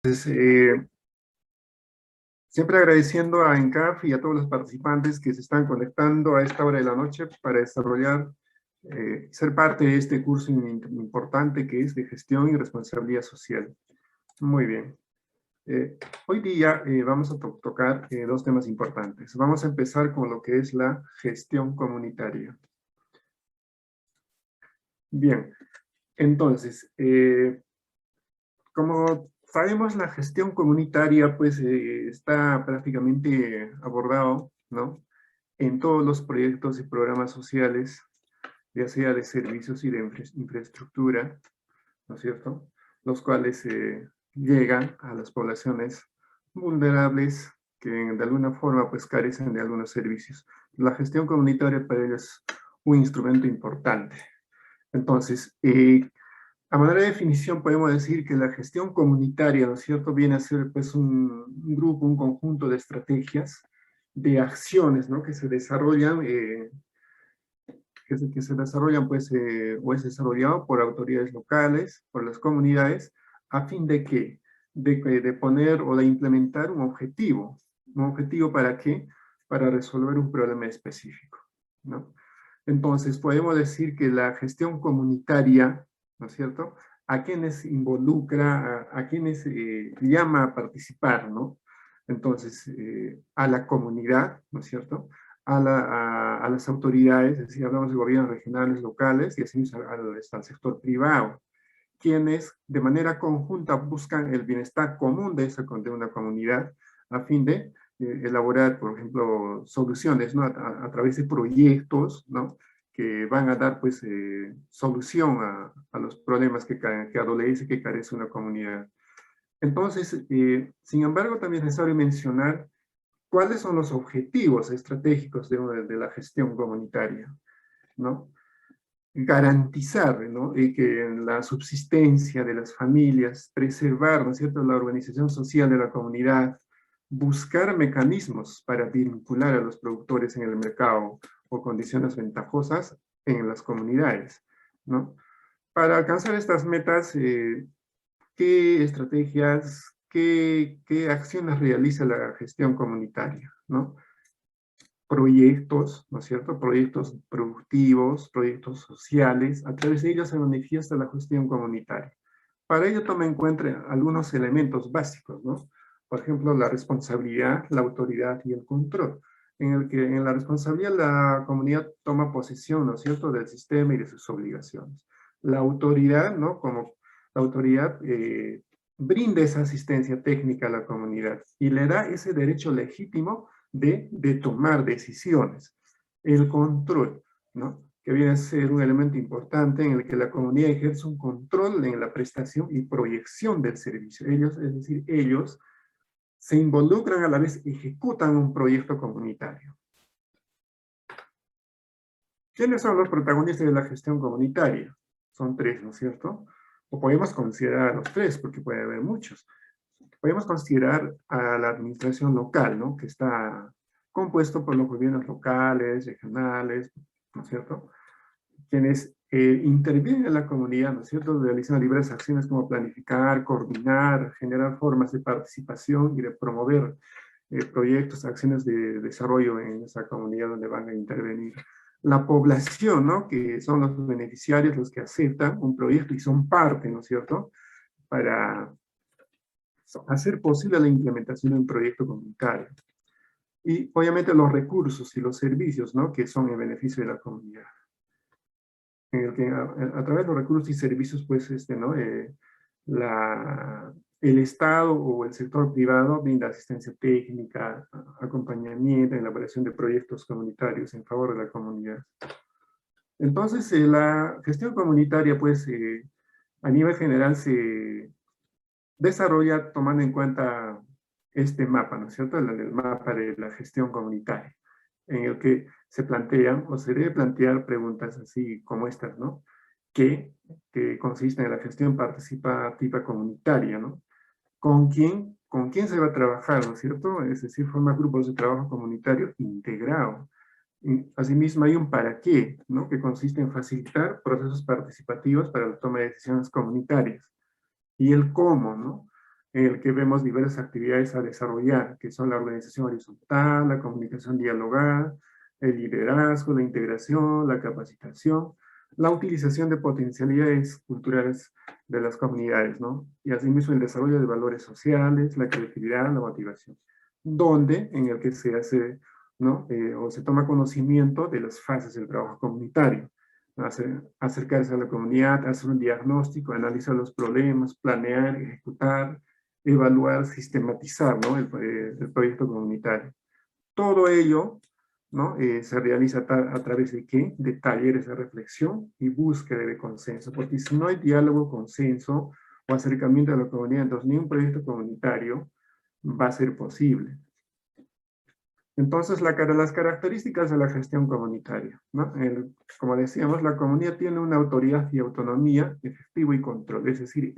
Entonces, siempre agradeciendo a ENCAF y a todos los participantes que se están conectando a esta hora de la noche para desarrollar, ser parte de este curso importante que es de gestión y responsabilidad social. Muy bien. Hoy día vamos a tocar dos temas importantes. Vamos a empezar con lo que es la gestión comunitaria. Bien, entonces, como sabemos, la gestión comunitaria pues está prácticamente abordado, ¿no?, en todos los proyectos y programas sociales, ya sea de servicios y de infraestructura, ¿no es cierto?, los cuales llegan a las poblaciones vulnerables que de alguna forma pues carecen de algunos servicios. La gestión comunitaria para ellos es un instrumento importante. Entonces, a manera de definición podemos decir que la gestión comunitaria, ¿no es cierto?, viene a ser pues un grupo, un conjunto de estrategias, de acciones, ¿no?, que se desarrollan, que se desarrollan pues, o es desarrollado por autoridades locales, por las comunidades, a fin de ¿qué? De poner o de implementar un objetivo. ¿Un objetivo para qué? Para resolver un problema específico, ¿no? Entonces, podemos decir que la gestión comunitaria, ¿no es cierto?, a quienes involucra, a quienes llama a participar, ¿no? Entonces, a la comunidad, ¿no es cierto?, a las autoridades, es decir, hablamos de gobiernos regionales, locales, y así al sector privado, quienes de manera conjunta buscan el bienestar común de una comunidad a fin de elaborar, por ejemplo, soluciones, ¿no?, a través de proyectos, ¿no?, que van a dar pues solución a los problemas que adolece, que carece una comunidad. Entonces, sin embargo, también es necesario mencionar cuáles son los objetivos estratégicos de la gestión comunitaria, ¿no? Garantizar, ¿no?, que en la subsistencia de las familias, preservar, ¿no es cierto?, la organización social de la comunidad, buscar mecanismos para vincular a los productores en el mercado o condiciones ventajosas en las comunidades, ¿no? Para alcanzar estas metas, ¿qué estrategias, qué acciones realiza la gestión comunitaria, ¿no? Proyectos, ¿no es cierto?, proyectos productivos, proyectos sociales, a través de ellos se manifiesta la gestión comunitaria. Para ello toma en cuenta algunos elementos básicos, ¿no? Por ejemplo, la responsabilidad, la autoridad y el control, en el que en la responsabilidad la comunidad toma posesión, ¿no es cierto?, del sistema y de sus obligaciones. La autoridad, ¿no?, como la autoridad brinda esa asistencia técnica a la comunidad y le da ese derecho legítimo de tomar decisiones. El control, ¿no?, que viene a ser un elemento importante en el que la comunidad ejerce un control en la prestación y proyección del servicio. Ellos, es decir, ellos se involucran, a la vez ejecutan un proyecto comunitario. ¿Quiénes son los protagonistas de la gestión comunitaria? Son tres, ¿no es cierto? O podemos considerar a los tres, porque puede haber muchos. Podemos considerar a la administración local, ¿no?, que está compuesto por los gobiernos locales, regionales, ¿no es cierto?, quienes intervienen en la comunidad, ¿no es cierto?, realizan diversas acciones como planificar, coordinar, generar formas de participación y de promover proyectos, acciones de desarrollo en esa comunidad donde van a intervenir. La población, ¿no?, que son los beneficiarios, los que aceptan un proyecto y son parte, ¿no es cierto?, para hacer posible la implementación de un proyecto comunitario. Y obviamente los recursos y los servicios, ¿no?, que son en beneficio de la comunidad. En el que a través de los recursos y servicios, pues, ¿no?, el Estado o el sector privado brinda asistencia técnica, acompañamiento, elaboración de proyectos comunitarios en favor de la comunidad. Entonces, la gestión comunitaria, pues, a nivel general se desarrolla tomando en cuenta este mapa, ¿no es cierto?, el mapa de la gestión comunitaria, en el que se plantean o se debe plantear preguntas así como estas, ¿no?, que consisten en la gestión participativa comunitaria, ¿no? ¿Con quién se va a trabajar, ¿no es cierto? Es decir, formar grupos de trabajo comunitario integrado. Y asimismo, hay un para qué, ¿no?, que consiste en facilitar procesos participativos para la toma de decisiones comunitarias. Y el cómo, ¿no? en el que vemos diversas actividades a desarrollar, que son la organización horizontal, la comunicación dialogada, el liderazgo, la integración, la capacitación, la utilización de potencialidades culturales de las comunidades, ¿no? Y asimismo el desarrollo de valores sociales, la creatividad, la motivación, donde en el que se hace, ¿no? O se toma conocimiento de las fases del trabajo comunitario, acercarse a la comunidad, hacer un diagnóstico, analizar los problemas, planear, ejecutar, evaluar, sistematizar, ¿no? El proyecto comunitario. Todo ello, ¿no? Se realiza a través de ¿qué? De talleres de reflexión y búsqueda de consenso, porque si no hay diálogo, consenso o acercamiento a la comunidad, entonces ni un proyecto comunitario va a ser posible. Entonces, las características de la gestión comunitaria, ¿no? Como decíamos, la comunidad tiene una autoridad y autonomía, efectivo y control, es decir,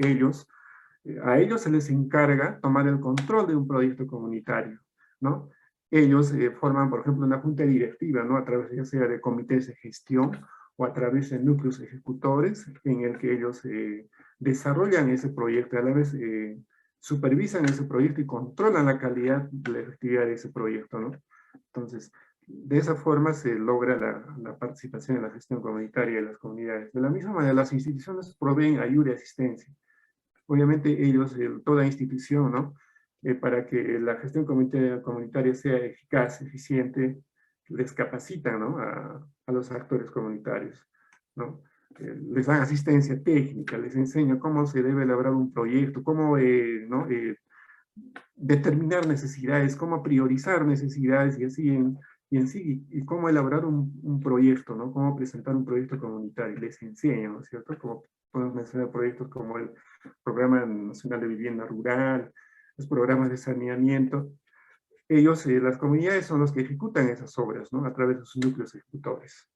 a ellos se les encarga tomar el control de un proyecto comunitario, ¿no? Ellos forman, por ejemplo, una junta directiva, ¿no? A través ya sea de comités de gestión o a través de núcleos ejecutores en el que ellos desarrollan ese proyecto, a la vez supervisan ese proyecto y controlan la calidad de la efectividad de ese proyecto, ¿no? Entonces, de esa forma se logra la participación en la gestión comunitaria de las comunidades. De la misma manera, las instituciones proveen ayuda y asistencia. Obviamente ellos, toda institución, ¿no? Para que la gestión comunitaria sea eficaz, eficiente, les capacitan, ¿no? A los actores comunitarios, ¿no? Les dan asistencia técnica, les enseña cómo se debe elaborar un proyecto, cómo, ¿no? Determinar necesidades, cómo priorizar necesidades y en sí, y cómo elaborar un proyecto, ¿no? Cómo presentar un proyecto comunitario. Les enseñan, ¿no es cierto? Como podemos mencionar proyectos como el Programa Nacional de Vivienda Rural, los programas de saneamiento. Ellos, las comunidades son los que ejecutan esas obras, ¿no? A través de sus núcleos ejecutores.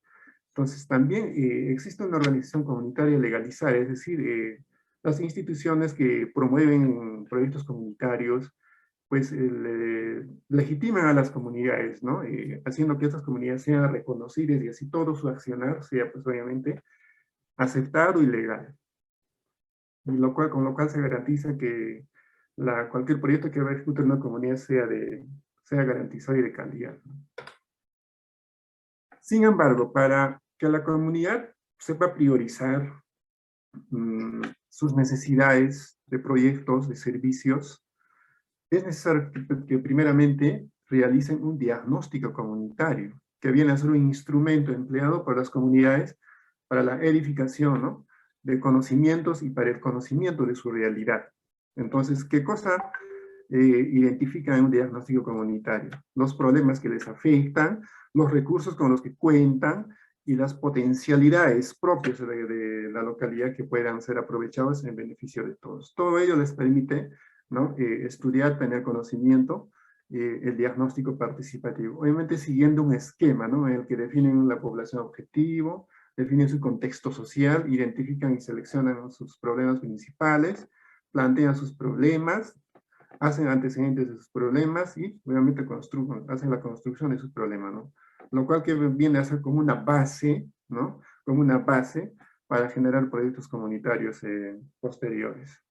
Entonces, también existe una organización comunitaria legalizada, es decir, las instituciones que promueven proyectos comunitarios, pues legitiman a las comunidades, ¿no? Haciendo que estas comunidades sean reconocidas y así todo su accionar sea, pues obviamente, aceptado y legal. Y con lo cual se garantiza que cualquier proyecto que va a ejecutar una comunidad sea garantizado y de calidad, ¿no? Sin embargo, para que la comunidad sepa priorizar sus necesidades de proyectos, de servicios, es necesario que primeramente realicen un diagnóstico comunitario, que viene a ser un instrumento empleado por las comunidades para la edificación, ¿no? De conocimientos y para el conocimiento de su realidad. Entonces, ¿qué cosa identifican en un diagnóstico comunitario? Los problemas que les afectan, los recursos con los que cuentan y las potencialidades propias de la localidad que puedan ser aprovechadas en beneficio de todos. Todo ello les permite, ¿no? Estudiar, tener conocimiento, el diagnóstico participativo. Obviamente siguiendo un esquema, ¿no? En el que definen la población objetivo, definen su contexto social, identifican y seleccionan sus problemas principales, plantean sus problemas, hacen antecedentes de sus problemas y obviamente hacen la construcción de sus problemas, ¿no? Lo cual que viene a ser como una base, ¿no? Como una base para generar proyectos comunitarios posteriores.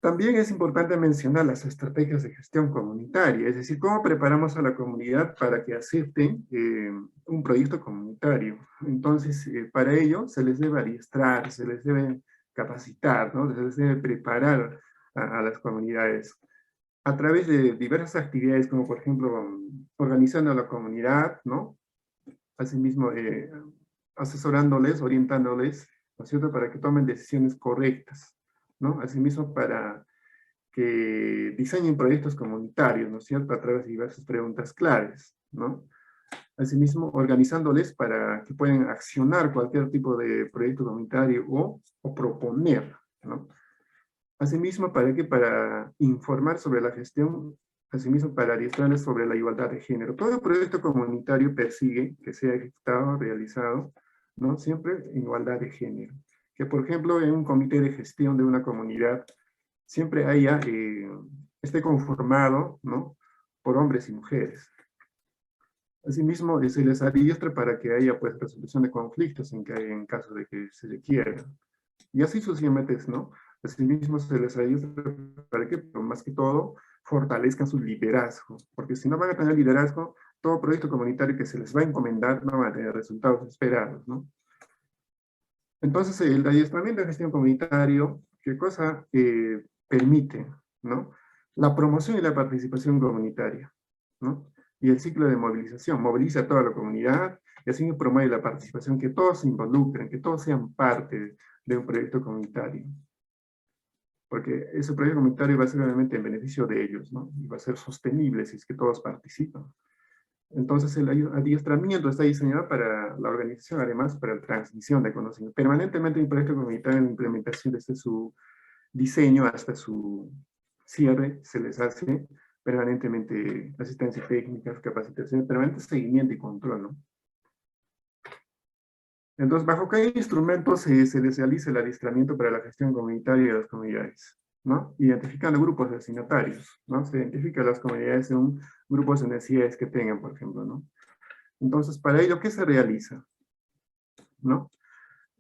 También es importante mencionar las estrategias de gestión comunitaria, es decir, cómo preparamos a la comunidad para que acepten un proyecto comunitario. Entonces, para ello se les debe adiestrar, se les debe capacitar, ¿no? Se les debe preparar a las comunidades a través de diversas actividades, como por ejemplo, organizando a la comunidad, ¿no? Asimismo, asesorándoles, orientándoles, ¿no es cierto?, para que tomen decisiones correctas, ¿no? Asimismo, para que diseñen proyectos comunitarios, ¿no es cierto?, a través de diversas preguntas claves, ¿no? Asimismo, organizándoles para que puedan accionar cualquier tipo de proyecto comunitario o proponer, ¿no? Asimismo, para informar sobre la gestión, asimismo, para adiestrarles sobre la igualdad de género. Todo proyecto comunitario persigue que sea ejecutado, realizado, ¿no? Siempre en igualdad de género. Que, por ejemplo, en un comité de gestión de una comunidad, siempre esté conformado, ¿no? Por hombres y mujeres. Asimismo, se les adiestra para que haya, pues, resolución de conflictos en caso de que se requiera. Y así sucesivamente, ¿no? Asimismo, se les ayuda para que, pero más que todo, fortalezcan su liderazgo, porque si no van a tener liderazgo, todo proyecto comunitario que se les va a encomendar no va a tener resultados esperados, ¿no? Entonces, el adiestramiento de gestión comunitario, ¿qué cosa permite? ¿No? La promoción y la participación comunitaria, ¿no? Y el ciclo de movilización, moviliza a toda la comunidad y así promueve la participación, que todos se involucren, que todos sean parte de un proyecto comunitario. Porque ese proyecto comunitario va a ser realmente en beneficio de ellos, ¿no? Y va a ser sostenible si es que todos participan. Entonces, el adiestramiento está diseñado para la organización, además, para la transmisión de conocimiento. Permanentemente un proyecto comunitario en implementación desde su diseño hasta su cierre, se les hace permanentemente asistencia técnica, capacitación, permanente seguimiento y control, ¿no? Entonces, ¿bajo qué instrumentos se les realiza el adiestramiento para la gestión comunitaria de las comunidades? ¿No? Identificando grupos de destinatarios, ¿no? Se identifica las comunidades según grupos de necesidades que tengan, por ejemplo, ¿no? Entonces, para ello, ¿qué se realiza? ¿No?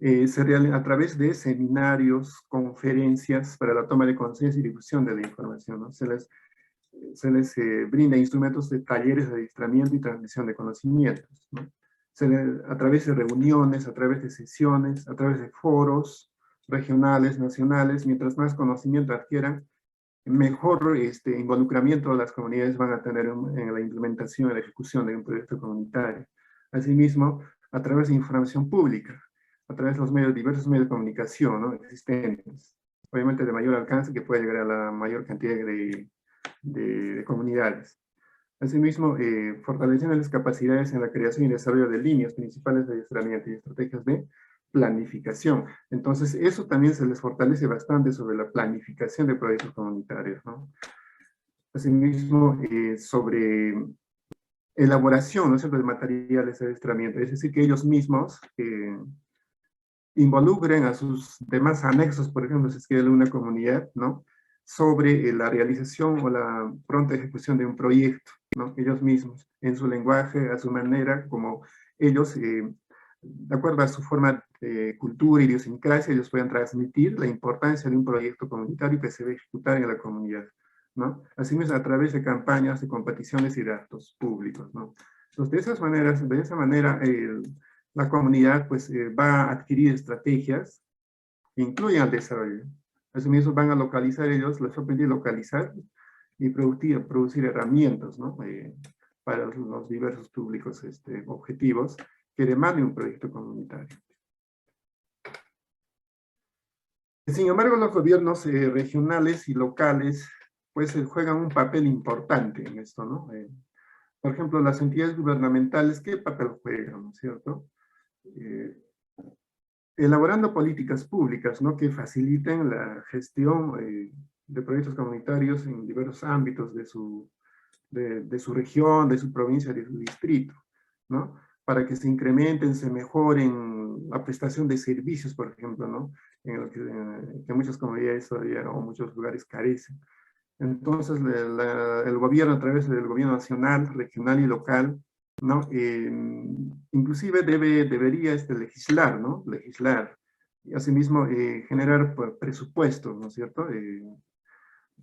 A través de seminarios, conferencias para la toma de conciencia y difusión de la información, ¿no? Se les brinda instrumentos de talleres de adiestramiento y transmisión de conocimientos, ¿no? A través de reuniones, a través de sesiones, a través de foros regionales, nacionales, mientras más conocimiento adquieran, mejor involucramiento de las comunidades van a tener en la implementación y la ejecución de un proyecto comunitario. Asimismo, a través de información pública, a través de los medios, diversos medios de comunicación, ¿no? Existentes, obviamente de mayor alcance que puede llegar a la mayor cantidad de comunidades. Asimismo, fortaleciendo las capacidades en la creación y desarrollo de líneas principales de adiestramiento y estrategias de planificación. Entonces, eso también se les fortalece bastante sobre la planificación de proyectos comunitarios, ¿no? Asimismo, sobre elaboración, ¿no es cierto?, de materiales de adiestramiento, es decir, que ellos mismos involucren a sus demás anexos, por ejemplo, si es que hay una comunidad, ¿no?, sobre la realización o la pronta ejecución de un proyecto, ¿no?, ellos mismos, en su lenguaje, a su manera, como ellos, de acuerdo a su forma de cultura y idiosincrasia, ellos puedan transmitir la importancia de un proyecto comunitario que se va a ejecutar en la comunidad, ¿no? Asimismo, a través de campañas, de competiciones y de actos públicos, ¿no? Entonces, de esa manera, la comunidad pues va a adquirir estrategias que incluyen al desarrollo. Asimismo van a localizar ellos, les va a pedir localizar y producir herramientas, ¿no? Para los diversos públicos objetivos que demanden un proyecto comunitario. Sin embargo, los gobiernos regionales y locales pues juegan un papel importante en esto, ¿no? Por ejemplo, las entidades gubernamentales, ¿qué papel juegan, no es cierto? Elaborando políticas públicas, ¿no?, que faciliten la gestión de proyectos comunitarios en diversos ámbitos de su región, de su provincia, de su distrito, ¿no? Para que se incrementen, se mejoren la prestación de servicios, por ejemplo, ¿no?, en el que muchas comunidades todavía o muchos lugares carecen. Entonces, el gobierno, a través del gobierno nacional, regional y local, ¿no? Inclusive debería legislar, ¿no? Legislar. Y asimismo, generar pues, presupuestos, ¿no es cierto?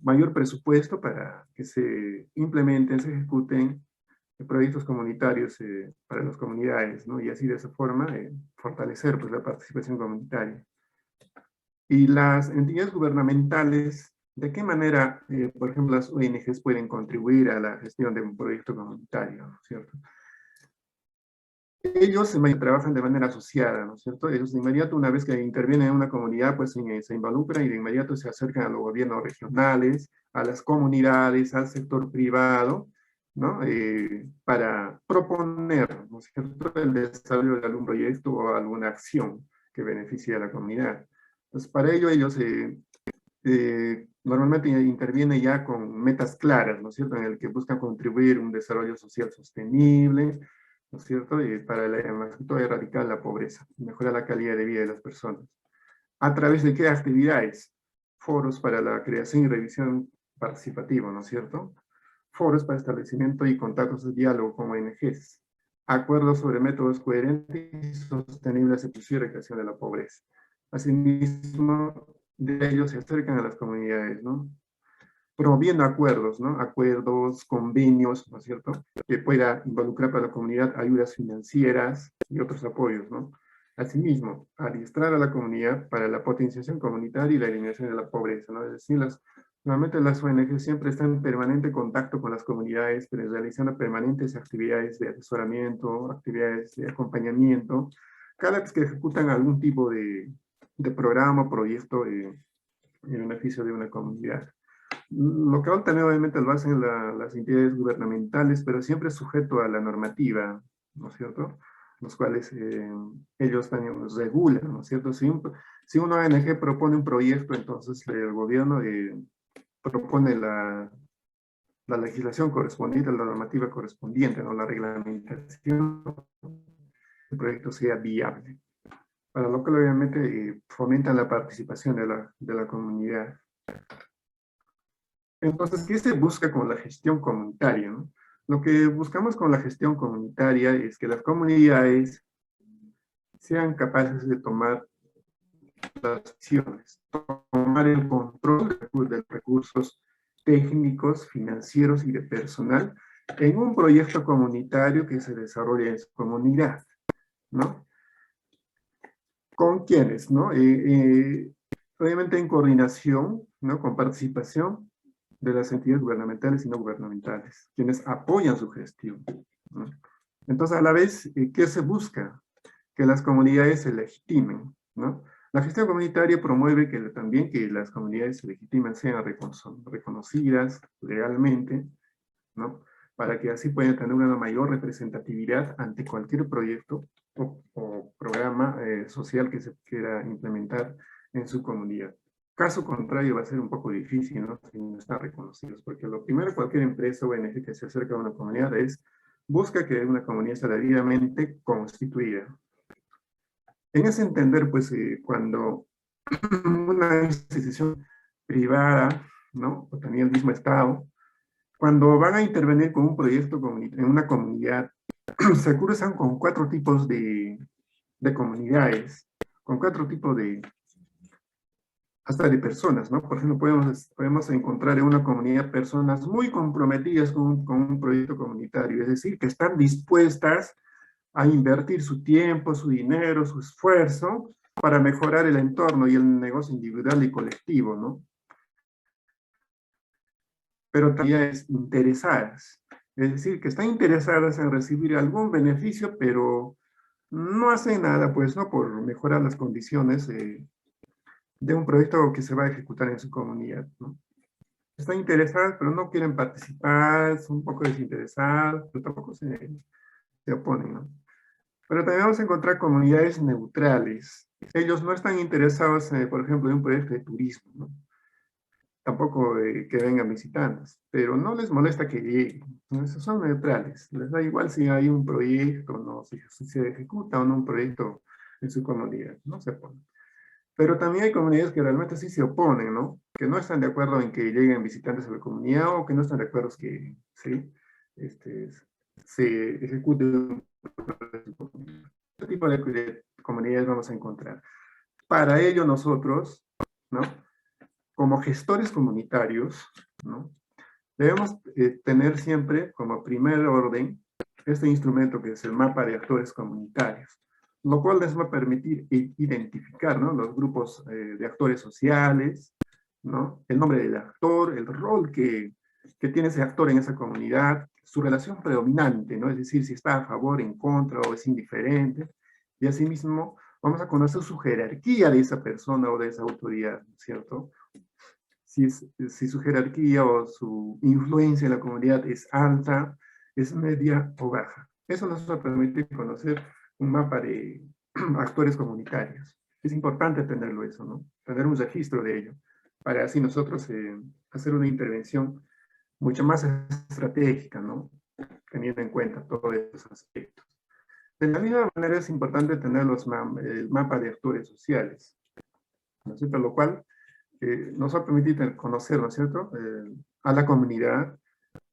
Mayor presupuesto para que se implementen, se ejecuten proyectos comunitarios para las comunidades, ¿no? Y así de esa forma fortalecer pues, la participación comunitaria. Y las entidades gubernamentales, ¿de qué manera, por ejemplo, las ONGs pueden contribuir a la gestión de un proyecto comunitario, ¿no es cierto? Ellos trabajan de manera asociada, ¿no es cierto? Ellos de inmediato, una vez que intervienen en una comunidad, pues se involucran y de inmediato se acercan a los gobiernos regionales, a las comunidades, al sector privado, ¿no? Para proponer, ¿no es cierto?, el desarrollo de algún proyecto o alguna acción que beneficie a la comunidad. Entonces, para ello ellos normalmente intervienen ya con metas claras, ¿no es cierto?, en el que buscan contribuir a un desarrollo social sostenible, ¿no es cierto?, para más que todo erradicar la pobreza, mejorar la calidad de vida de las personas. ¿A través de qué actividades? Foros para la creación y revisión participativa, ¿no es cierto? Foros para establecimiento y contactos de diálogo con ONGs. Acuerdos sobre métodos coherentes y sostenibles de fusión y erradicación de la pobreza. Asimismo, de ellos se acercan a las comunidades, ¿no? Promoviendo acuerdos, ¿no? Acuerdos, convenios, ¿no es cierto? Que pueda involucrar para la comunidad ayudas financieras y otros apoyos, ¿no? Asimismo, adiestrar a la comunidad para la potenciación comunitaria y la eliminación de la pobreza, ¿no? Es decir, normalmente las ONG siempre están en permanente contacto con las comunidades, pero realizando permanentes actividades de asesoramiento, actividades de acompañamiento, cada vez que ejecutan algún tipo de programa o proyecto en beneficio de una comunidad. Lo que también obviamente lo hacen las entidades gubernamentales, pero siempre sujeto a la normativa, ¿no es cierto? Los cuales ellos también los regulan, ¿no es cierto? Si una ONG propone un proyecto, entonces el gobierno propone la legislación correspondiente, la normativa correspondiente, ¿no? La reglamentación del proyecto sea viable. Para lo que obviamente fomentan la participación de la comunidad. Entonces, ¿qué se busca con la gestión comunitaria, no? Lo que buscamos con la gestión comunitaria es que las comunidades sean capaces de tomar las decisiones, tomar el control de recursos técnicos, financieros y de personal en un proyecto comunitario que se desarrolla en su comunidad, ¿no? ¿Con quiénes, no? Obviamente en coordinación, ¿no? Con participación de las entidades gubernamentales y no gubernamentales, quienes apoyan su gestión, ¿no? Entonces, a la vez, ¿qué se busca? Que las comunidades se legitimen, ¿no? La gestión comunitaria promueve también que las comunidades se legitimen, sean reconocidas legalmente, ¿no? Para que así puedan tener una mayor representatividad ante cualquier proyecto o programa social que se quiera implementar en su comunidad. Caso contrario, va a ser un poco difícil, ¿no? Si no están reconocidos, porque lo primero cualquier empresa o ONG que se acerca a una comunidad busca que una comunidad esté debidamente constituida. En ese entender, pues, cuando una institución privada, ¿no? O también el mismo Estado, cuando van a intervenir con un proyecto en una comunidad, se cruzan con 4 tipos de comunidades, con 4 tipos hasta de personas, ¿no? Por ejemplo, podemos encontrar en una comunidad personas muy comprometidas con un proyecto comunitario, es decir, que están dispuestas a invertir su tiempo, su dinero, su esfuerzo para mejorar el entorno y el negocio individual y colectivo, ¿no? Pero también interesadas, es decir, que están interesadas en recibir algún beneficio, pero no hacen nada, pues, ¿no? Por mejorar las condiciones de un proyecto que se va a ejecutar en su comunidad, ¿no? Están interesadas, pero no quieren participar, son un poco desinteresadas, pero tampoco se oponen, ¿no? Pero también vamos a encontrar comunidades neutrales. Ellos no están interesados, por ejemplo, en un proyecto de turismo, ¿no? Tampoco que vengan visitantes, pero no les molesta que lleguen, ¿no? Esos son neutrales, les da igual si hay un proyecto, no, si se ejecuta o no un proyecto en su comunidad, no se oponen. Pero también hay comunidades que realmente sí se oponen, ¿no? Que no están de acuerdo en que lleguen visitantes a la comunidad o que no están de acuerdo en que ¿sí? Se ejecute un proyecto. Este tipo de comunidades vamos a encontrar. Para ello nosotros, ¿no? Como gestores comunitarios, ¿no? Debemos tener siempre como primer orden este instrumento que es el mapa de actores comunitarios, lo cual les va a permitir identificar, ¿no? Los grupos de actores sociales, ¿no? El nombre del actor, el rol que tiene ese actor en esa comunidad, su relación predominante, ¿no? Es decir, si está a favor, en contra o es indiferente, y asimismo vamos a conocer su jerarquía de esa persona o de esa autoridad, ¿cierto? Si su jerarquía o su influencia en la comunidad es alta, es media o baja. Eso nos va a permitir conocer un mapa de actores comunitarios. Es importante tenerlo eso, ¿no? Tener un registro de ello, para así nosotros hacer una intervención mucho más estratégica, ¿no? Teniendo en cuenta todos esos aspectos. De la misma manera es importante tener el mapa de actores sociales, ¿no es cierto? Lo cual nos va a permitir conocer, ¿no es cierto?, a la comunidad,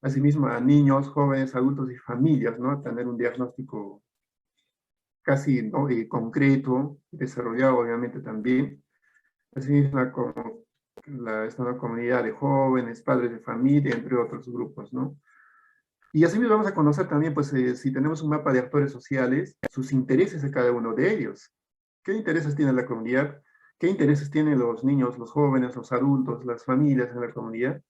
asimismo a niños, jóvenes, adultos y familias, ¿no? Tener un diagnóstico casi, ¿no? Concreto, desarrollado obviamente también, Asimismo, como esta nueva comunidad de jóvenes, padres de familia, entre otros grupos, ¿no? Y así vamos a conocer también, pues, si tenemos un mapa de actores sociales, sus intereses de cada uno de ellos. ¿Qué intereses tiene la comunidad? ¿Qué intereses tienen los niños, los jóvenes, los adultos, las familias en la comunidad?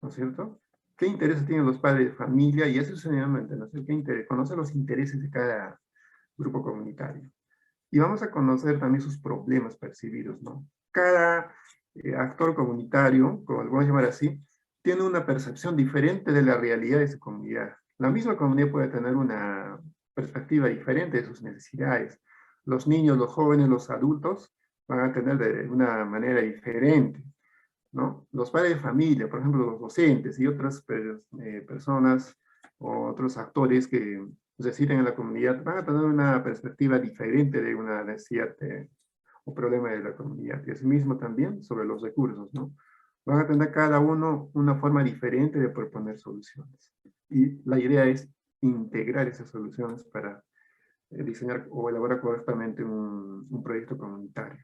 ¿No es cierto? ¿Qué intereses tienen los padres de familia? Y eso sucesivamente, ¿no? ¿Qué interés? Conocer los intereses de cada grupo comunitario. Y vamos a conocer también sus problemas percibidos, ¿no? Cada actor comunitario, como lo vamos a llamar así, tiene una percepción diferente de la realidad de su comunidad. La misma comunidad puede tener una perspectiva diferente de sus necesidades. Los niños, los jóvenes, los adultos van a tener de una manera diferente, ¿no? Los padres de familia, por ejemplo, los docentes y otras personas o otros actores que residen en la comunidad van a tener una perspectiva diferente de una necesidad o problema de la comunidad. Y asimismo también sobre los recursos, ¿no? Van a tener cada uno una forma diferente de proponer soluciones. Y la idea es integrar esas soluciones para diseñar o elaborar correctamente un proyecto comunitario.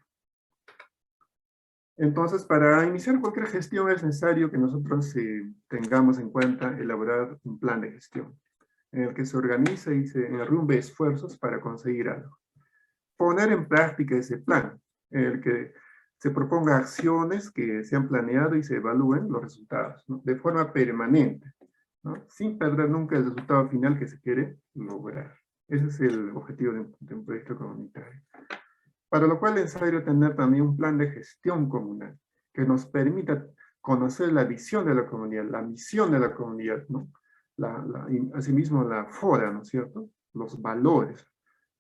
Entonces, para iniciar cualquier gestión es necesario que nosotros tengamos en cuenta elaborar un plan de gestión, en el que se organice y se enrumbe esfuerzos para conseguir algo. Poner en práctica ese plan, en el que se proponga acciones que se han planeado y se evalúen los resultados, ¿no? De forma permanente, ¿no? Sin perder nunca el resultado final que se quiere lograr. Ese es el objetivo de un proyecto comunitario. Para lo cual es necesario tener también un plan de gestión comunal que nos permita conocer la visión de la comunidad, la misión de la comunidad, ¿no? Y asimismo la fora, ¿no es cierto? Los valores,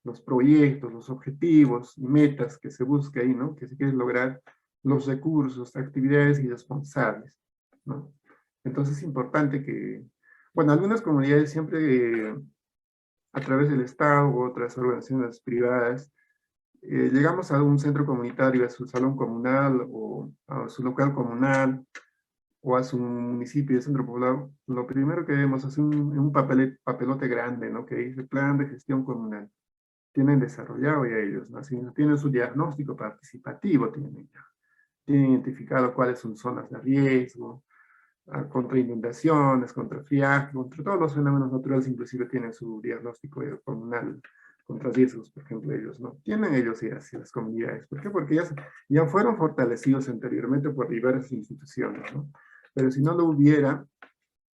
los proyectos, los objetivos y metas que se busca ahí, ¿no? Que se quieren lograr, los recursos, actividades y responsables, ¿no? Entonces es importante que, bueno, algunas comunidades siempre a través del Estado u otras organizaciones privadas llegamos a un centro comunitario, a su salón comunal o a su local comunal o a su municipio de centro poblado, lo primero que vemos es un papelote grande, ¿no? Que dice plan de gestión comunal. Tienen desarrollado ya ellos, ¿no? Así, tienen su diagnóstico participativo, tienen identificado cuáles son zonas de riesgo, contra inundaciones, contra friaje, contra todos los fenómenos naturales, inclusive tienen su diagnóstico comunal contra riesgos, por ejemplo, ellos, ¿no? Tienen ellos y así las comunidades. ¿Por qué? Porque ya fueron fortalecidos anteriormente por diversas instituciones, ¿no? Pero si no lo hubiera,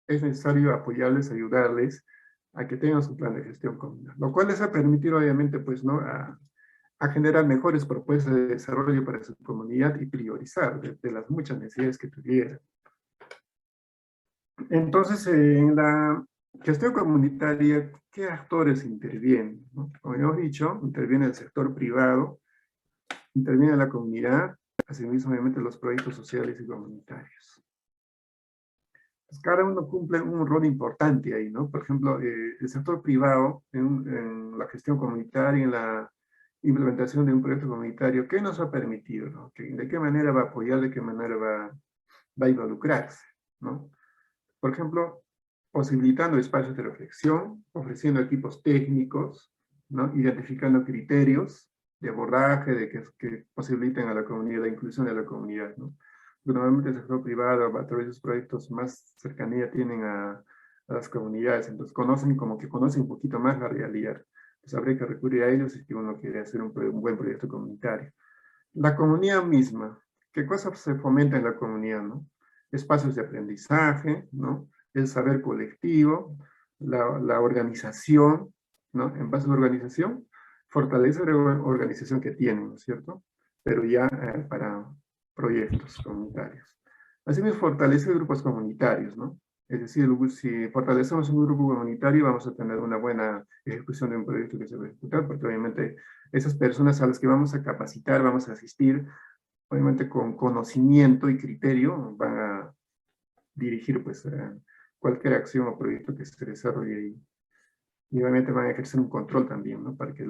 es necesario apoyarles, ayudarles a que tengan su plan de gestión comunal, lo cual les va a permitir, obviamente, pues, ¿no? A generar mejores propuestas de desarrollo para su comunidad y priorizar de las muchas necesidades que tuvieran. Entonces, en la gestión comunitaria, ¿qué actores intervienen? ¿No? Como hemos dicho, interviene el sector privado, interviene la comunidad, asimismo, obviamente, los proyectos sociales y comunitarios. Pues cada uno cumple un rol importante ahí, ¿no? Por ejemplo, el sector privado en la gestión comunitaria, en la implementación de un proyecto comunitario, ¿qué nos ha permitido? ¿No? ¿De qué manera va a apoyar, de qué manera va a involucrarse? ¿No? Por ejemplo, posibilitando espacios de reflexión, ofreciendo equipos técnicos, ¿no? Identificando criterios de abordaje que posibiliten a la comunidad, la inclusión de la comunidad, ¿no? Normalmente el sector privado, a través de sus proyectos, más cercanía tienen a las comunidades, entonces como que conocen un poquito más la realidad. Entonces habría que recurrir a ellos si uno quiere hacer un buen proyecto comunitario. La comunidad misma, ¿qué cosas se fomenta en la comunidad, no? Espacios de aprendizaje, ¿no? El saber colectivo, la organización, ¿no? En base a la organización, fortalecer la organización que tienen, ¿no es cierto? Pero ya para proyectos comunitarios. Asimismo, fortalecer grupos comunitarios, ¿no? Es decir, si fortalecemos un grupo comunitario, vamos a tener una buena ejecución de un proyecto que se va a ejecutar, porque obviamente esas personas a las que vamos a capacitar, vamos a asistir, obviamente con conocimiento y criterio, van a dirigir pues cualquier acción o proyecto que se desarrolle ahí. Y obviamente van a ejercer un control también, ¿no? Para que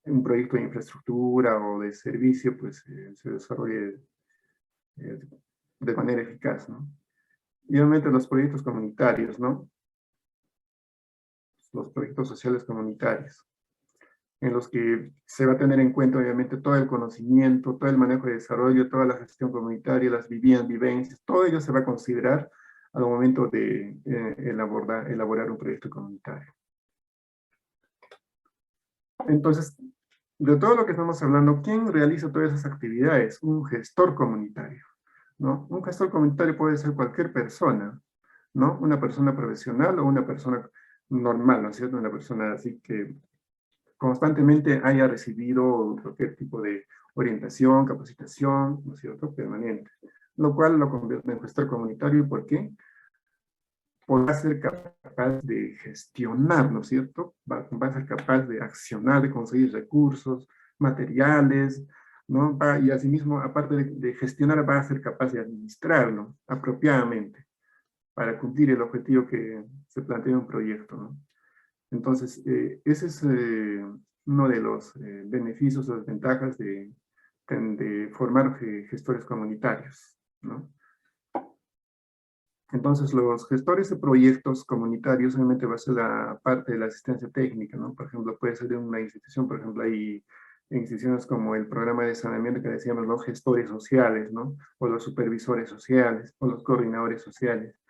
un proyecto de infraestructura o de servicio pues se desarrolle eh, de manera eficaz, ¿no? Y obviamente los proyectos comunitarios, ¿no? Los proyectos sociales comunitarios. en los que se va a tener en cuenta obviamente todo el conocimiento, todo el manejo de desarrollo, toda la gestión comunitaria, las vivencias, todo ello se va a considerar al momento de elaborar un proyecto comunitario. Entonces, de todo lo que estamos hablando, ¿quién realiza todas esas actividades? Un gestor comunitario, ¿no? Un gestor comunitario puede ser cualquier persona, ¿no? Una persona profesional o una persona normal, ¿no es cierto? Una persona así que constantemente haya recibido cualquier tipo de orientación, capacitación, ¿no es cierto?, permanente. Lo cual lo convierte en gestor comunitario. ¿Por qué? Podrá ser capaz de gestionar, ¿no es cierto? Va a ser capaz de accionar, de conseguir recursos, materiales, ¿no? Y asimismo, aparte de gestionar, va a ser capaz de administrarlo apropiadamente para cumplir el objetivo que se plantea en un proyecto, ¿no? Entonces, ese es uno de los beneficios o desventajas de formar gestores comunitarios, ¿no? Entonces, los gestores de proyectos comunitarios obviamente va a ser la parte de la asistencia técnica, ¿no? Por ejemplo, puede ser de una institución, por ejemplo, hay instituciones como el programa de saneamiento que decíamos, los gestores sociales, ¿no? O los supervisores sociales, o los coordinadores sociales.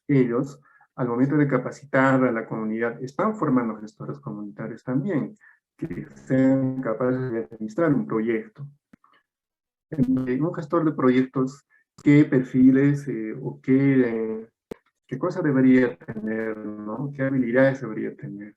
Ellos, al momento de capacitar a la comunidad, están formando gestores comunitarios también, que sean capaces de administrar un proyecto. Un gestor de proyectos, ¿qué perfiles o qué cosa debería tener, ¿no? ¿Qué habilidades debería tener?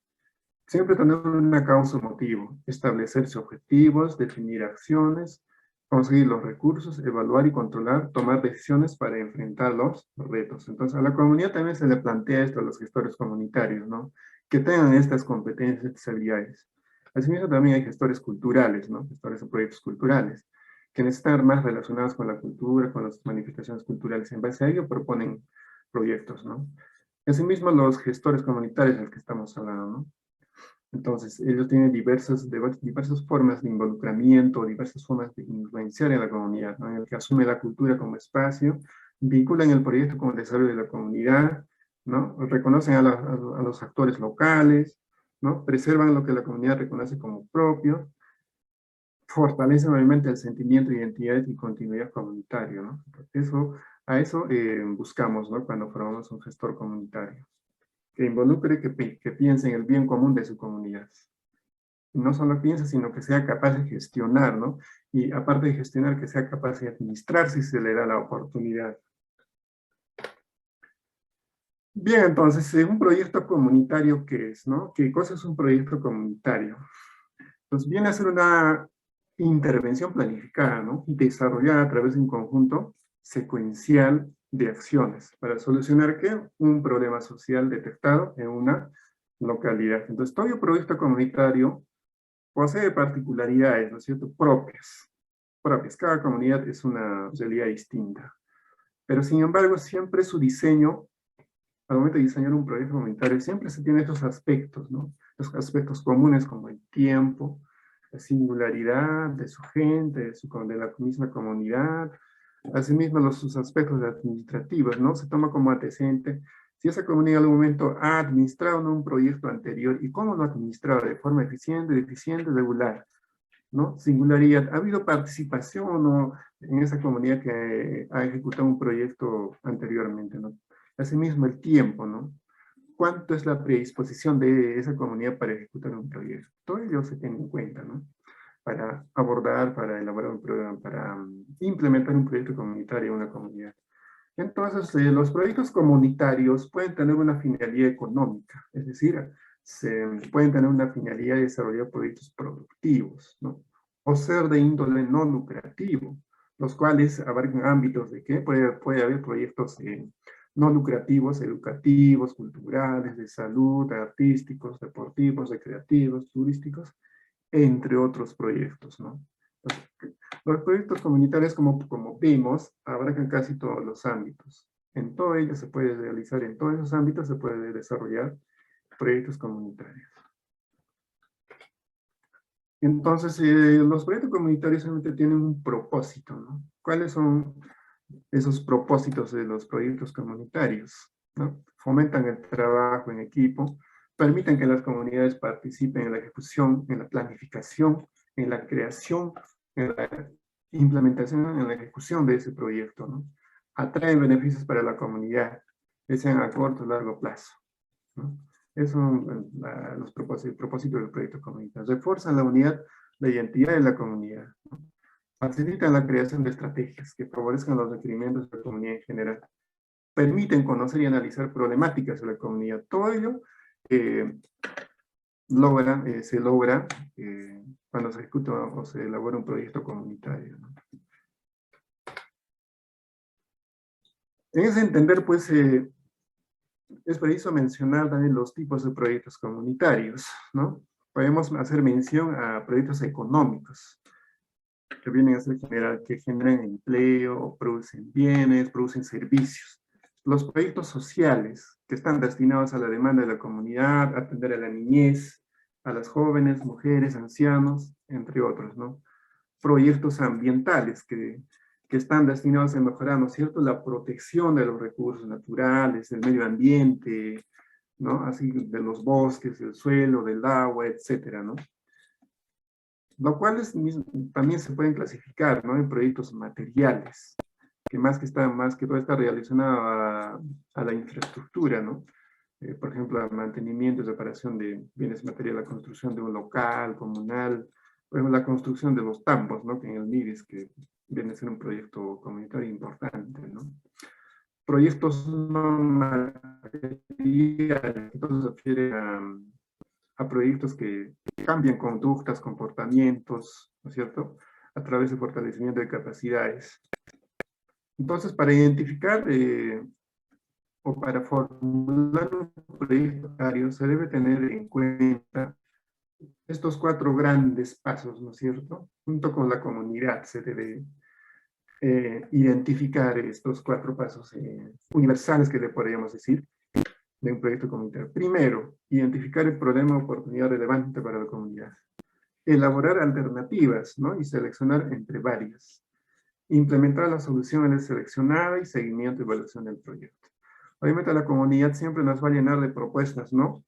Siempre tener una causa o motivo, establecerse objetivos, definir acciones, conseguir los recursos, evaluar y controlar, tomar decisiones para enfrentar los retos. Entonces, a la comunidad también se le plantea esto a los gestores comunitarios, ¿no? Que tengan estas competencias, estas habilidades. Asimismo, también hay gestores culturales, ¿no? Gestores de proyectos culturales, que necesitan estar más relacionados con la cultura, con las manifestaciones culturales. En base a ello proponen proyectos, ¿no? Asimismo, los gestores comunitarios de los que estamos hablando, ¿no? Entonces, ellos tienen diversas formas de involucramiento, diversas formas de influenciar en la comunidad, ¿no? En el que asume la cultura como espacio, vinculan el proyecto con el desarrollo de la comunidad, ¿no? Reconocen a los actores locales, ¿no? Preservan lo que la comunidad reconoce como propio, fortalecen obviamente el sentimiento de identidad y continuidad comunitario, ¿no? A eso buscamos, ¿no? Cuando formamos un gestor comunitario que involucre, que piense en el bien común de su comunidad. Y no solo piense, sino que sea capaz de gestionar, ¿no? Y aparte de gestionar, que sea capaz de administrar si se le da la oportunidad. Bien, entonces, un proyecto comunitario, ¿qué es, no? ¿Qué cosa es un proyecto comunitario? Pues viene a ser una intervención planificada, ¿no? Y desarrollada a través de un conjunto secuencial de acciones para solucionar, ¿qué? Un problema social detectado en una localidad. Entonces, todo proyecto comunitario posee particularidades, ¿no es cierto?, propias. Cada comunidad es una realidad distinta. Pero, sin embargo, siempre su diseño, al momento de diseñar un proyecto comunitario, siempre se tiene estos aspectos, ¿no? Los aspectos comunes como el tiempo, la singularidad de su gente, de la misma comunidad, asimismo sus aspectos administrativos, ¿no? Se toma como antecedente si esa comunidad en algún momento ha administrado, ¿no?, un proyecto anterior y cómo lo ha administrado de forma eficiente, regular, ¿no? Singularidad, ¿ha habido participación ¿no?, en esa comunidad que ha ejecutado un proyecto anteriormente, ¿no? Asimismo el tiempo, ¿no? ¿Cuánto es la predisposición de esa comunidad para ejecutar un proyecto? Todo ello se tiene en cuenta, ¿no? Para abordar, para elaborar un programa, para implementar un proyecto comunitario en una comunidad. Entonces, los proyectos comunitarios pueden tener una finalidad económica, es decir, pueden tener una finalidad de desarrollar proyectos productivos, ¿no? O ser de índole no lucrativo, los cuales abarcan ámbitos de que puede haber proyectos no lucrativos, educativos, culturales, de salud, artísticos, deportivos, recreativos, turísticos, entre otros proyectos, ¿no? Los proyectos comunitarios, como vimos, abarcan casi todos los ámbitos. En todo ello se puede realizar, en todos esos ámbitos se puede desarrollar proyectos comunitarios. Entonces, los proyectos comunitarios solamente tienen un propósito, ¿no? ¿Cuáles son esos propósitos de los proyectos comunitarios? ¿No? Fomentan el trabajo en equipo, permiten que las comunidades participen en la ejecución, en la planificación, en la creación, en la implementación, en la ejecución de ese proyecto, ¿no? Atraen beneficios para la comunidad, que sean a corto o largo plazo, ¿no? Esos son los propósitos del proyecto comunitario. Refuerzan la unidad, la identidad de la comunidad, ¿no? Facilitan la creación de estrategias que favorezcan los requerimientos de la comunidad en general. Permiten conocer y analizar problemáticas de la comunidad. Todo ello se logra cuando se ejecuta o se elabora un proyecto comunitario, ¿no? En ese entender, pues, es preciso mencionar también los tipos de proyectos comunitarios, ¿no? Podemos hacer mención a proyectos económicos, que vienen a ser general, que generan empleo, producen bienes, producen servicios. Los proyectos sociales, que están destinados a la demanda de la comunidad, a atender a la niñez, a las jóvenes, mujeres, ancianos, entre otros, ¿no? Proyectos ambientales, que están destinados a mejorar, ¿no es cierto?, la protección de los recursos naturales, del medio ambiente, ¿no?, así de los bosques, del suelo, del agua, etcétera, ¿no? Lo cual también se pueden clasificar, ¿no?, en proyectos materiales, que más que todo está relacionado a la infraestructura, ¿no? Por ejemplo, al mantenimiento y reparación de bienes materiales, la construcción de un local comunal, por ejemplo, la construcción de los tambos, ¿no?, que en el MIDIS, que viene a ser un proyecto comunitario importante, ¿no? Proyectos no materiales, entonces se refiere a proyectos que cambian conductas, comportamientos, ¿no es cierto?, a través del fortalecimiento de capacidades. Entonces, para identificar o para formular un proyecto comunitario se debe tener en cuenta estos 4 grandes pasos, ¿no es cierto? Junto con la comunidad se debe identificar estos 4 pasos universales que le podríamos decir de un proyecto comunitario. Primero, identificar el problema o oportunidad relevante para la comunidad. Elaborar alternativas, ¿no?, y seleccionar entre varias. Implementar las soluciones seleccionadas y seguimiento y evaluación del proyecto. Obviamente la comunidad siempre nos va a llenar de propuestas, ¿no?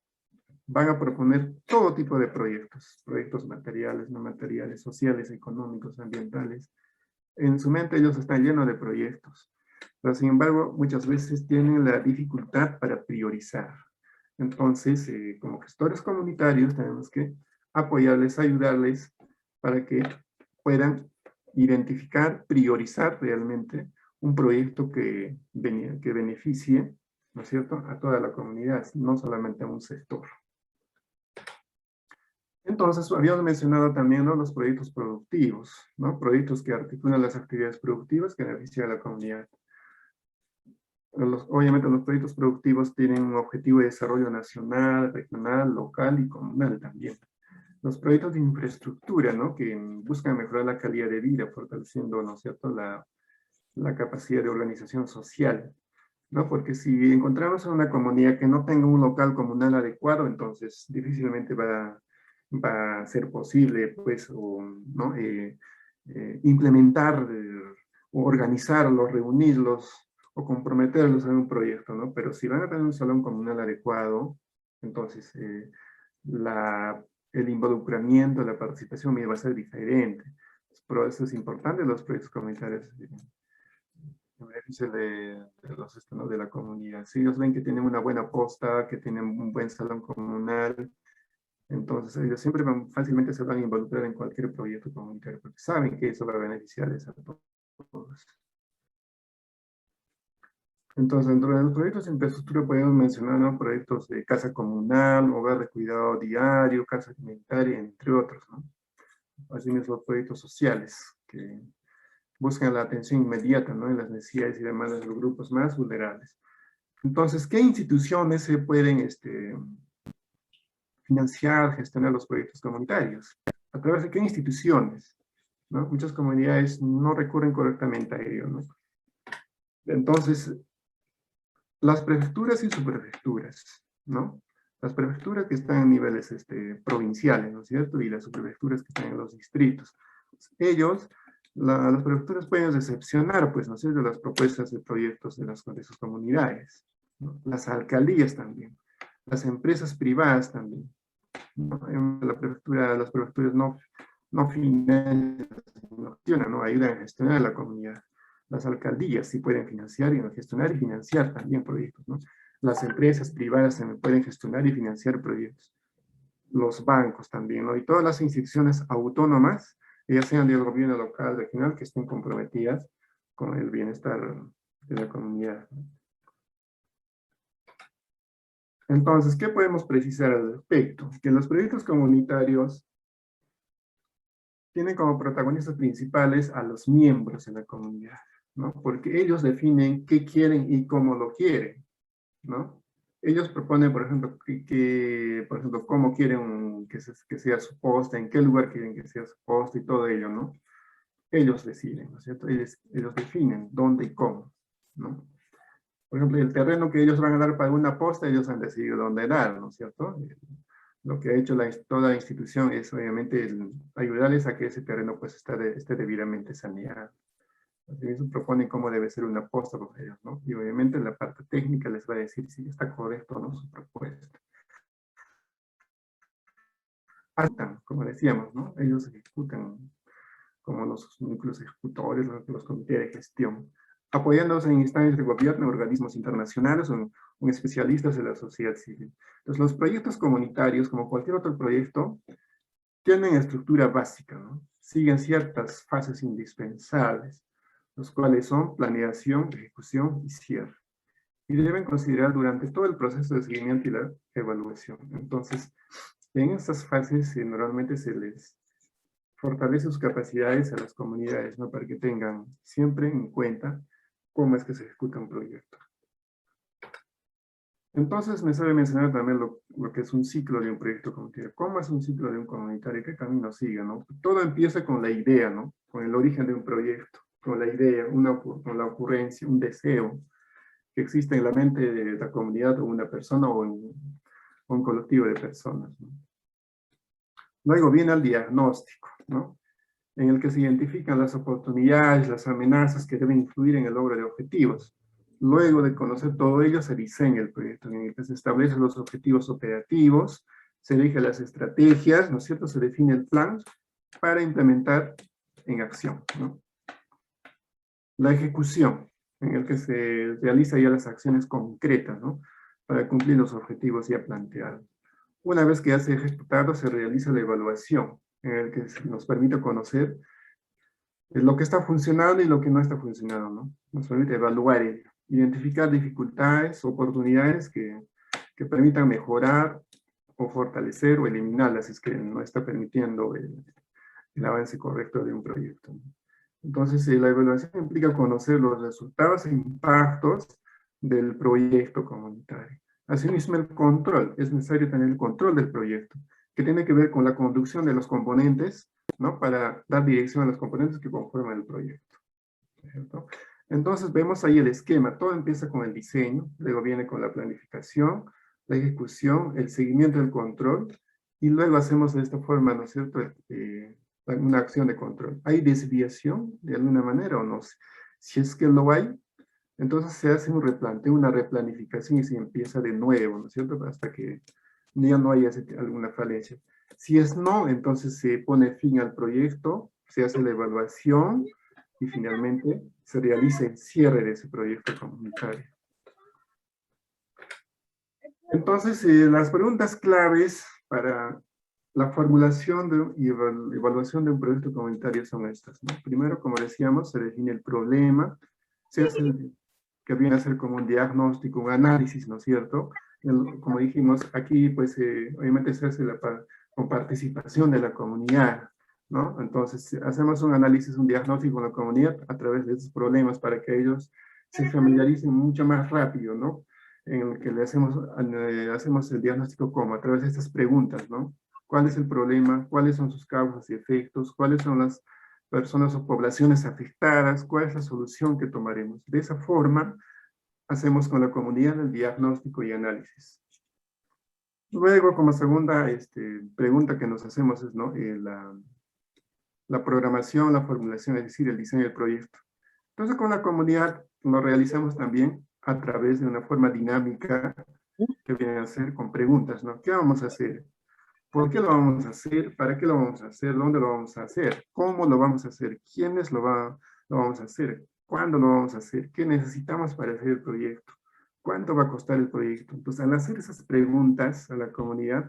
Van a proponer todo tipo de proyectos, proyectos materiales, no materiales, sociales, económicos, ambientales. En su mente ellos están llenos de proyectos, pero sin embargo muchas veces tienen la dificultad para priorizar. Entonces, como gestores comunitarios tenemos que apoyarles, ayudarles para que puedan identificar, priorizar realmente un proyecto que beneficie, ¿no es cierto?, a toda la comunidad, no solamente a un sector. Entonces, habíamos mencionado también, ¿no?, los proyectos productivos, ¿no?, proyectos que articulan las actividades productivas que benefician a la comunidad. Obviamente los proyectos productivos tienen un objetivo de desarrollo nacional, regional, local y comunal también. Los proyectos de infraestructura, ¿no?, que buscan mejorar la calidad de vida, fortaleciendo, ¿no es cierto?, la capacidad de organización social, ¿no? Porque si encontramos a una comunidad que no tenga un local comunal adecuado, entonces difícilmente va a ser posible, pues, ¿no?, implementar, o organizarlos, reunirlos, o comprometerlos en un proyecto, ¿no? Pero si van a tener un salón comunal adecuado, entonces el involucramiento, la participación va a ser diferente. Pero eso es importante, los proyectos comunitarios en beneficio de la comunidad. Si ellos ven que tienen una buena posta, que tienen un buen salón comunal, entonces ellos siempre fácilmente se van a involucrar en cualquier proyecto comunitario, porque saben que eso va a beneficiarles a todos. Entonces, dentro de los proyectos de infraestructura podemos mencionar, ¿no?, proyectos de casa comunal, hogar de cuidado diario, casa comunitaria, entre otros, ¿no? Asimismo, proyectos sociales que buscan la atención inmediata, ¿no?, en las necesidades y demandas de los grupos más vulnerables. Entonces, ¿qué instituciones se pueden financiar, gestionar los proyectos comunitarios? ¿A través de qué instituciones? ¿No? Muchas comunidades no recurren correctamente a ello, ¿no? Entonces, las prefecturas y subprefecturas, ¿no? Las prefecturas que están en niveles provinciales, ¿no es cierto? Y las subprefecturas que están en los distritos. Ellos, las prefecturas pueden recepcionar, pues, ¿no es cierto?, las propuestas de proyectos de sus comunidades, ¿no? Las alcaldías también. las empresas privadas también, ¿no? En las prefecturas no financian, no gestionan, ¿no? Ayudan a gestionar la comunidad. Las alcaldías sí pueden financiar y gestionar y financiar también proyectos, ¿no? Las empresas privadas también pueden gestionar y financiar proyectos. Los bancos también, ¿no? Y todas las instituciones autónomas, ya sean del gobierno local, regional, que estén comprometidas con el bienestar de la comunidad, ¿no? Entonces, ¿qué podemos precisar al respecto? Que los proyectos comunitarios tienen como protagonistas principales a los miembros de la comunidad, ¿no? Porque ellos definen qué quieren y cómo lo quieren, ¿no? Ellos proponen, por ejemplo, por ejemplo, cómo quieren que sea su posta, en qué lugar quieren que sea su posta y todo ello, ¿no? Ellos deciden, ¿no es cierto? Ellos definen dónde y cómo, ¿no? Por ejemplo, el terreno que ellos van a dar para una posta, ellos han decidido dónde dar, ¿no es cierto? Lo que ha hecho toda la institución es obviamente ayudarles a que ese terreno pues esté debidamente saneado. Asimismo proponen cómo debe ser una posta por ellos, ¿no? Y obviamente la parte técnica les va a decir si está correcto o no su propuesta. Hasta, como decíamos, ¿no? Ellos ejecutan como los núcleos ejecutores, los comités de gestión, apoyándose en instancias de gobierno, organismos internacionales o en especialistas de la sociedad civil. Entonces, los proyectos comunitarios, como cualquier otro proyecto, tienen estructura básica, ¿no? Siguen ciertas fases indispensables, los cuales son planeación, ejecución y cierre. Y deben considerar durante todo el proceso de seguimiento y la evaluación. Entonces, en estas fases normalmente se les fortalece sus capacidades a las comunidades, ¿no? Para que tengan siempre en cuenta cómo es que se ejecuta un proyecto. Entonces, me sabe mencionar también lo que es un ciclo de un proyecto comunitario. ¿Cómo es un ciclo de un comunitario? ¿Qué camino sigue, no? Todo empieza con la idea, ¿no? Con el origen de un proyecto, con la idea, con la ocurrencia, un deseo que existe en la mente de la comunidad o una persona o un colectivo de personas, ¿no? Luego viene el diagnóstico, ¿no? En el que se identifican las oportunidades, las amenazas que deben influir en el logro de objetivos. Luego de conocer todo ello, se diseña el proyecto, en el que se establecen los objetivos operativos, se eligen las estrategias, ¿no es cierto? Se define el plan para implementar en acción, ¿no? La ejecución, en el que se realiza ya las acciones concretas, ¿no? Para cumplir los objetivos ya planteados. Una vez que ya se ha ejecutado, se realiza la evaluación, en el que nos permite conocer lo que está funcionando y lo que no está funcionando, ¿no? Nos permite evaluar ello, identificar dificultades, oportunidades que permitan mejorar o fortalecer o eliminarlas si es que no está permitiendo el avance correcto de un proyecto, ¿no? Entonces, la evaluación implica conocer los resultados e impactos del proyecto comunitario. Asimismo, el control. Es necesario tener el control del proyecto, que tiene que ver con la conducción de los componentes, ¿no? Para dar dirección a los componentes que conforman el proyecto, ¿cierto? Entonces, vemos ahí el esquema. Todo empieza con el diseño, luego viene con la planificación, la ejecución, el seguimiento del control, y luego hacemos de esta forma, ¿no es cierto?, una acción de control. ¿Hay desviación de alguna manera o no? Si es que lo hay, entonces se hace un replanteo, una replanificación y se empieza de nuevo, ¿no es cierto? Hasta que ya no haya alguna falencia. Si es no, entonces se pone fin al proyecto, se hace la evaluación y finalmente se realiza el cierre de ese proyecto comunitario. Entonces, las preguntas claves para la formulación y evaluación de un proyecto comunitario son estas, ¿no? Primero, como decíamos, se define el problema, se hace que viene a ser como un diagnóstico, un análisis, ¿no es cierto? Como dijimos, aquí pues obviamente se hace con participación de la comunidad, ¿no? Entonces hacemos un análisis, un diagnóstico con la comunidad a través de esos problemas para que ellos se familiaricen mucho más rápido, ¿no? En el que hacemos el diagnóstico como a través de estas preguntas, ¿no? ¿Cuál es el problema? ¿Cuáles son sus causas y efectos? ¿Cuáles son las personas o poblaciones afectadas? ¿Cuál es la solución que tomaremos? De esa forma, hacemos con la comunidad el diagnóstico y análisis. Luego, como segunda pregunta que nos hacemos es, ¿no? La programación, la formulación, es decir, el diseño del proyecto. Entonces, con la comunidad lo realizamos también a través de una forma dinámica que viene a ser con preguntas, ¿no? ¿Qué vamos a hacer? ¿Por qué lo vamos a hacer? ¿Para qué lo vamos a hacer? ¿Dónde lo vamos a hacer? ¿Cómo lo vamos a hacer? ¿Quiénes lo vamos a hacer? ¿Cuándo lo vamos a hacer? ¿Qué necesitamos para hacer el proyecto? ¿Cuánto va a costar el proyecto? Entonces, al hacer esas preguntas a la comunidad,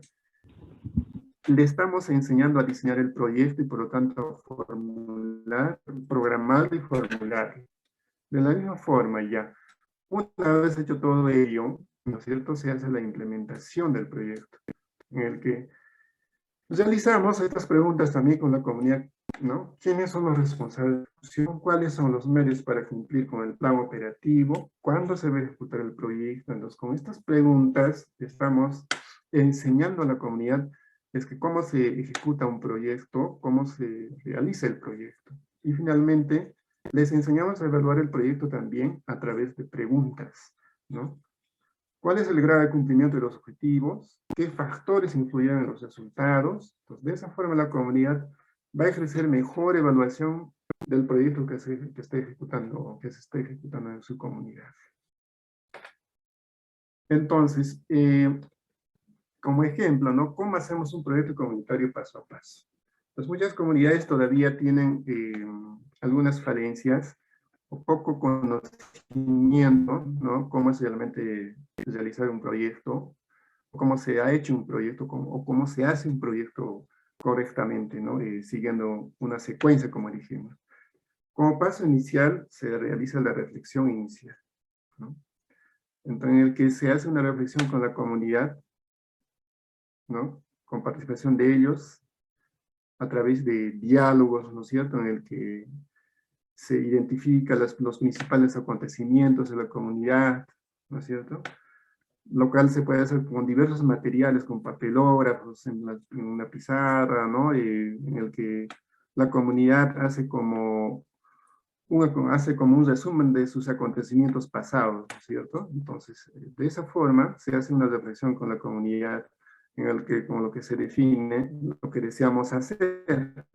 le estamos enseñando a diseñar el proyecto y por lo tanto formular, programarlo y formularlo. De la misma forma ya, una vez hecho todo ello, ¿no es cierto? Se hace la implementación del proyecto, en el que realizamos estas preguntas también con la comunidad, ¿no? ¿Quiénes son los responsables de la ejecución? ¿Cuáles son los medios para cumplir con el plan operativo? ¿Cuándo se va a ejecutar el proyecto? Entonces, con estas preguntas estamos enseñando a la comunidad es que cómo se ejecuta un proyecto, cómo se realiza el proyecto. Y finalmente, les enseñamos a evaluar el proyecto también a través de preguntas, ¿no? ¿Cuál es el grado de cumplimiento de los objetivos? ¿Qué factores influyen en los resultados? Entonces, de esa forma la comunidad va a ejercer mejor evaluación del proyecto que se está ejecutando en su comunidad. Entonces, como ejemplo, ¿no? ¿Cómo hacemos un proyecto comunitario paso a paso? Pues muchas comunidades todavía tienen algunas falencias o poco conocimiento, ¿no? Cómo es realmente realizar un proyecto, cómo se ha hecho un proyecto, o cómo se hace un proyecto correctamente, ¿no? Siguiendo una secuencia, como dijimos. Como paso inicial, se realiza la reflexión inicial, ¿no? Entonces, en el que se hace una reflexión con la comunidad, ¿no? Con participación de ellos, a través de diálogos, ¿no es cierto?, en el que se identifican los principales acontecimientos de la comunidad, ¿no es cierto?, lo cual se puede hacer con diversos materiales, con papelógrafos, en una pizarra, ¿no? En el que la comunidad hace como un resumen de sus acontecimientos pasados, ¿no es cierto? Entonces, de esa forma se hace una reflexión con la comunidad en el que, con lo que se define lo que deseamos hacer.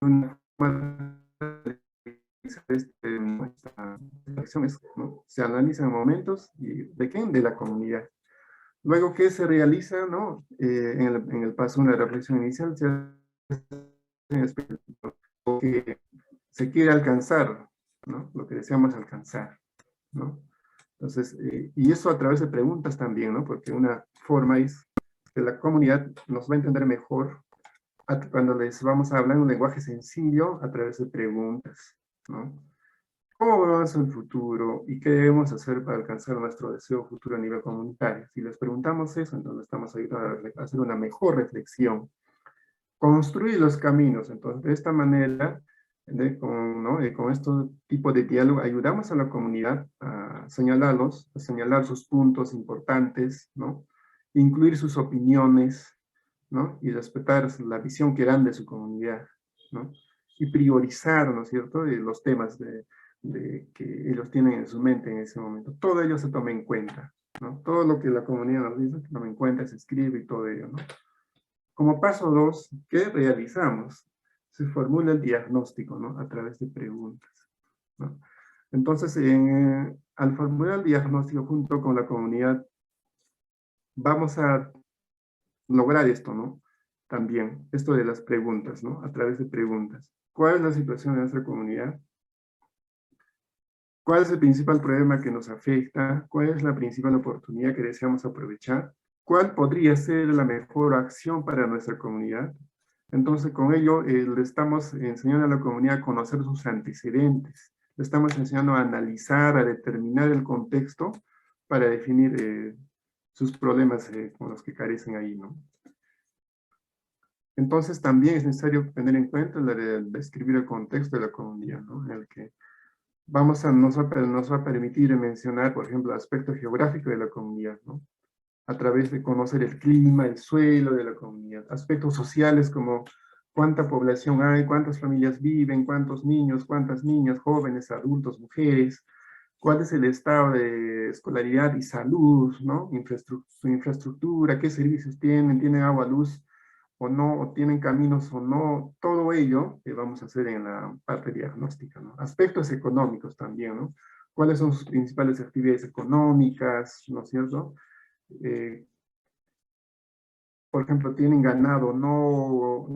Una forma de esta reflexión es, ¿no? Se analizan momentos y ¿de quién? De la comunidad. Luego, ¿qué se realiza, no? En el paso de la reflexión inicial, se hace lo que se quiere alcanzar, ¿no? Lo que deseamos alcanzar, ¿no? Entonces, y eso a través de preguntas también, ¿no? Porque una forma es que la comunidad nos va a entender mejor cuando les vamos a hablar en un lenguaje sencillo a través de preguntas, ¿no? ¿Cómo vemos el futuro y qué debemos hacer para alcanzar nuestro deseo futuro a nivel comunitario? Si les preguntamos eso, entonces estamos ayudando a hacer una mejor reflexión. Construir los caminos, entonces de esta manera, ¿no? Con este tipo de diálogo, ayudamos a la comunidad a señalarlos, a señalar sus puntos importantes, ¿no? Incluir sus opiniones, ¿no? Y respetar la visión que dan de su comunidad, ¿no? Y priorizar, ¿no es cierto?, los temas que ellos tienen en su mente en ese momento. Todo ello se toma en cuenta, ¿no? Todo lo que la comunidad nos dice se toma en cuenta, se escribe y todo ello, ¿no? Como paso 2, ¿qué realizamos? Se formula el diagnóstico, ¿no? A través de preguntas, ¿no? Entonces, al formular el diagnóstico junto con la comunidad, vamos a lograr esto, ¿no? También, esto de las preguntas, ¿no? A través de preguntas. ¿Cuál es la situación de nuestra comunidad? ¿Cuál es el principal problema que nos afecta? ¿Cuál es la principal oportunidad que deseamos aprovechar? ¿Cuál podría ser la mejor acción para nuestra comunidad? Entonces, con ello, le estamos enseñando a la comunidad a conocer sus antecedentes. Le estamos enseñando a analizar, a determinar el contexto para definir sus problemas con los que carecen ahí, ¿no? Entonces, también es necesario tener en cuenta la de describir el contexto de la comunidad, ¿no? En el que nos va a permitir mencionar, por ejemplo, el aspecto geográfico de la comunidad, ¿no? A través de conocer el clima, el suelo de la comunidad. Aspectos sociales como cuánta población hay, cuántas familias viven, cuántos niños, cuántas niñas, jóvenes, adultos, mujeres, cuál es el estado de escolaridad y salud, ¿no? Su infraestructura, qué servicios tienen agua, luz o no, o tienen caminos o no, todo ello que vamos a hacer en la parte diagnóstica, ¿no? Aspectos económicos también, ¿no? cuáles son sus principales actividades económicas, ¿no es cierto? Eh, por ejemplo, tienen ganado, no,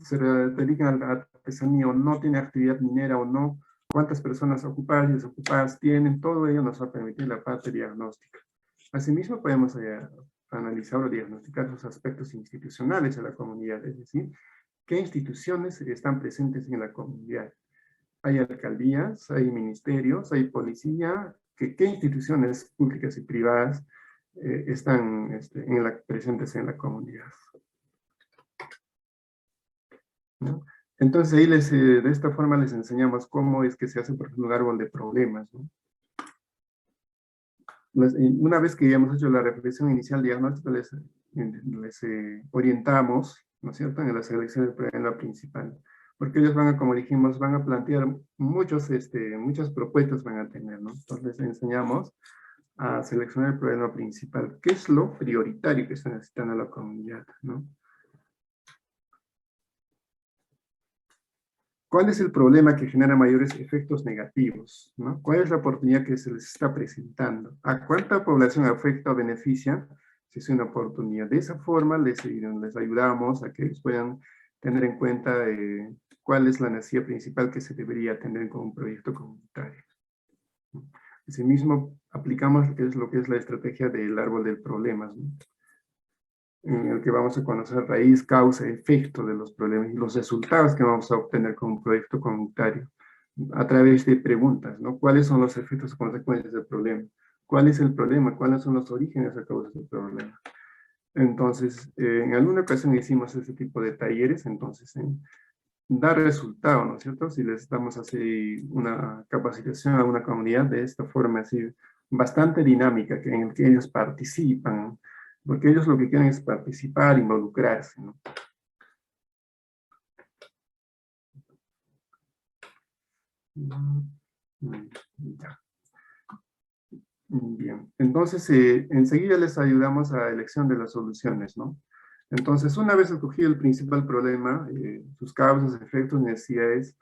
se dedican a la artesanía o no tienen actividad minera o no, cuántas personas ocupadas y desocupadas tienen, todo ello nos va a permitir la parte diagnóstica. Asimismo, podemos analizar o diagnosticar los aspectos institucionales de la comunidad, es decir, qué instituciones están presentes en la comunidad. Hay alcaldías, hay ministerios, hay policía, qué instituciones públicas y privadas están presentes en la comunidad, ¿no? Entonces ahí de esta forma les enseñamos cómo es que se hace, por ejemplo, un árbol de problemas, ¿no? Una vez que ya hemos hecho la reflexión inicial diagnóstica, les orientamos, ¿no es cierto?, en la selección del problema principal. Porque ellos van a, como dijimos, van a plantear muchas propuestas van a tener, ¿no? Entonces les enseñamos a seleccionar el problema principal. ¿Qué es lo prioritario que está necesitando la comunidad, ¿no? ¿Cuál es el problema que genera mayores efectos negativos, ¿no? ¿Cuál es la oportunidad que se les está presentando? ¿A cuánta población afecta o beneficia? Si es una oportunidad. De esa forma les ayudamos a que ellos puedan tener en cuenta cuál es la necesidad principal que se debería tener con un proyecto comunitario. Asimismo, aplicamos lo que es la estrategia del árbol del problema, ¿no? En el que vamos a conocer raíz, causa, efecto de los problemas y los resultados que vamos a obtener con un proyecto comunitario a través de preguntas, ¿no? ¿Cuáles son los efectos o consecuencias del problema? ¿Cuál es el problema? ¿Cuáles son los orígenes a causa del problema? Entonces, en alguna ocasión hicimos ese tipo de talleres, entonces, dar resultado, ¿no es cierto? Si les damos así una capacitación a una comunidad de esta forma así, bastante dinámica, en el que ellos participan, porque ellos lo que quieren es participar, involucrarse, ¿no? Ya. Bien, entonces enseguida les ayudamos a la elección de las soluciones, ¿no? Entonces, una vez escogido el principal problema, sus causas, efectos, necesidades,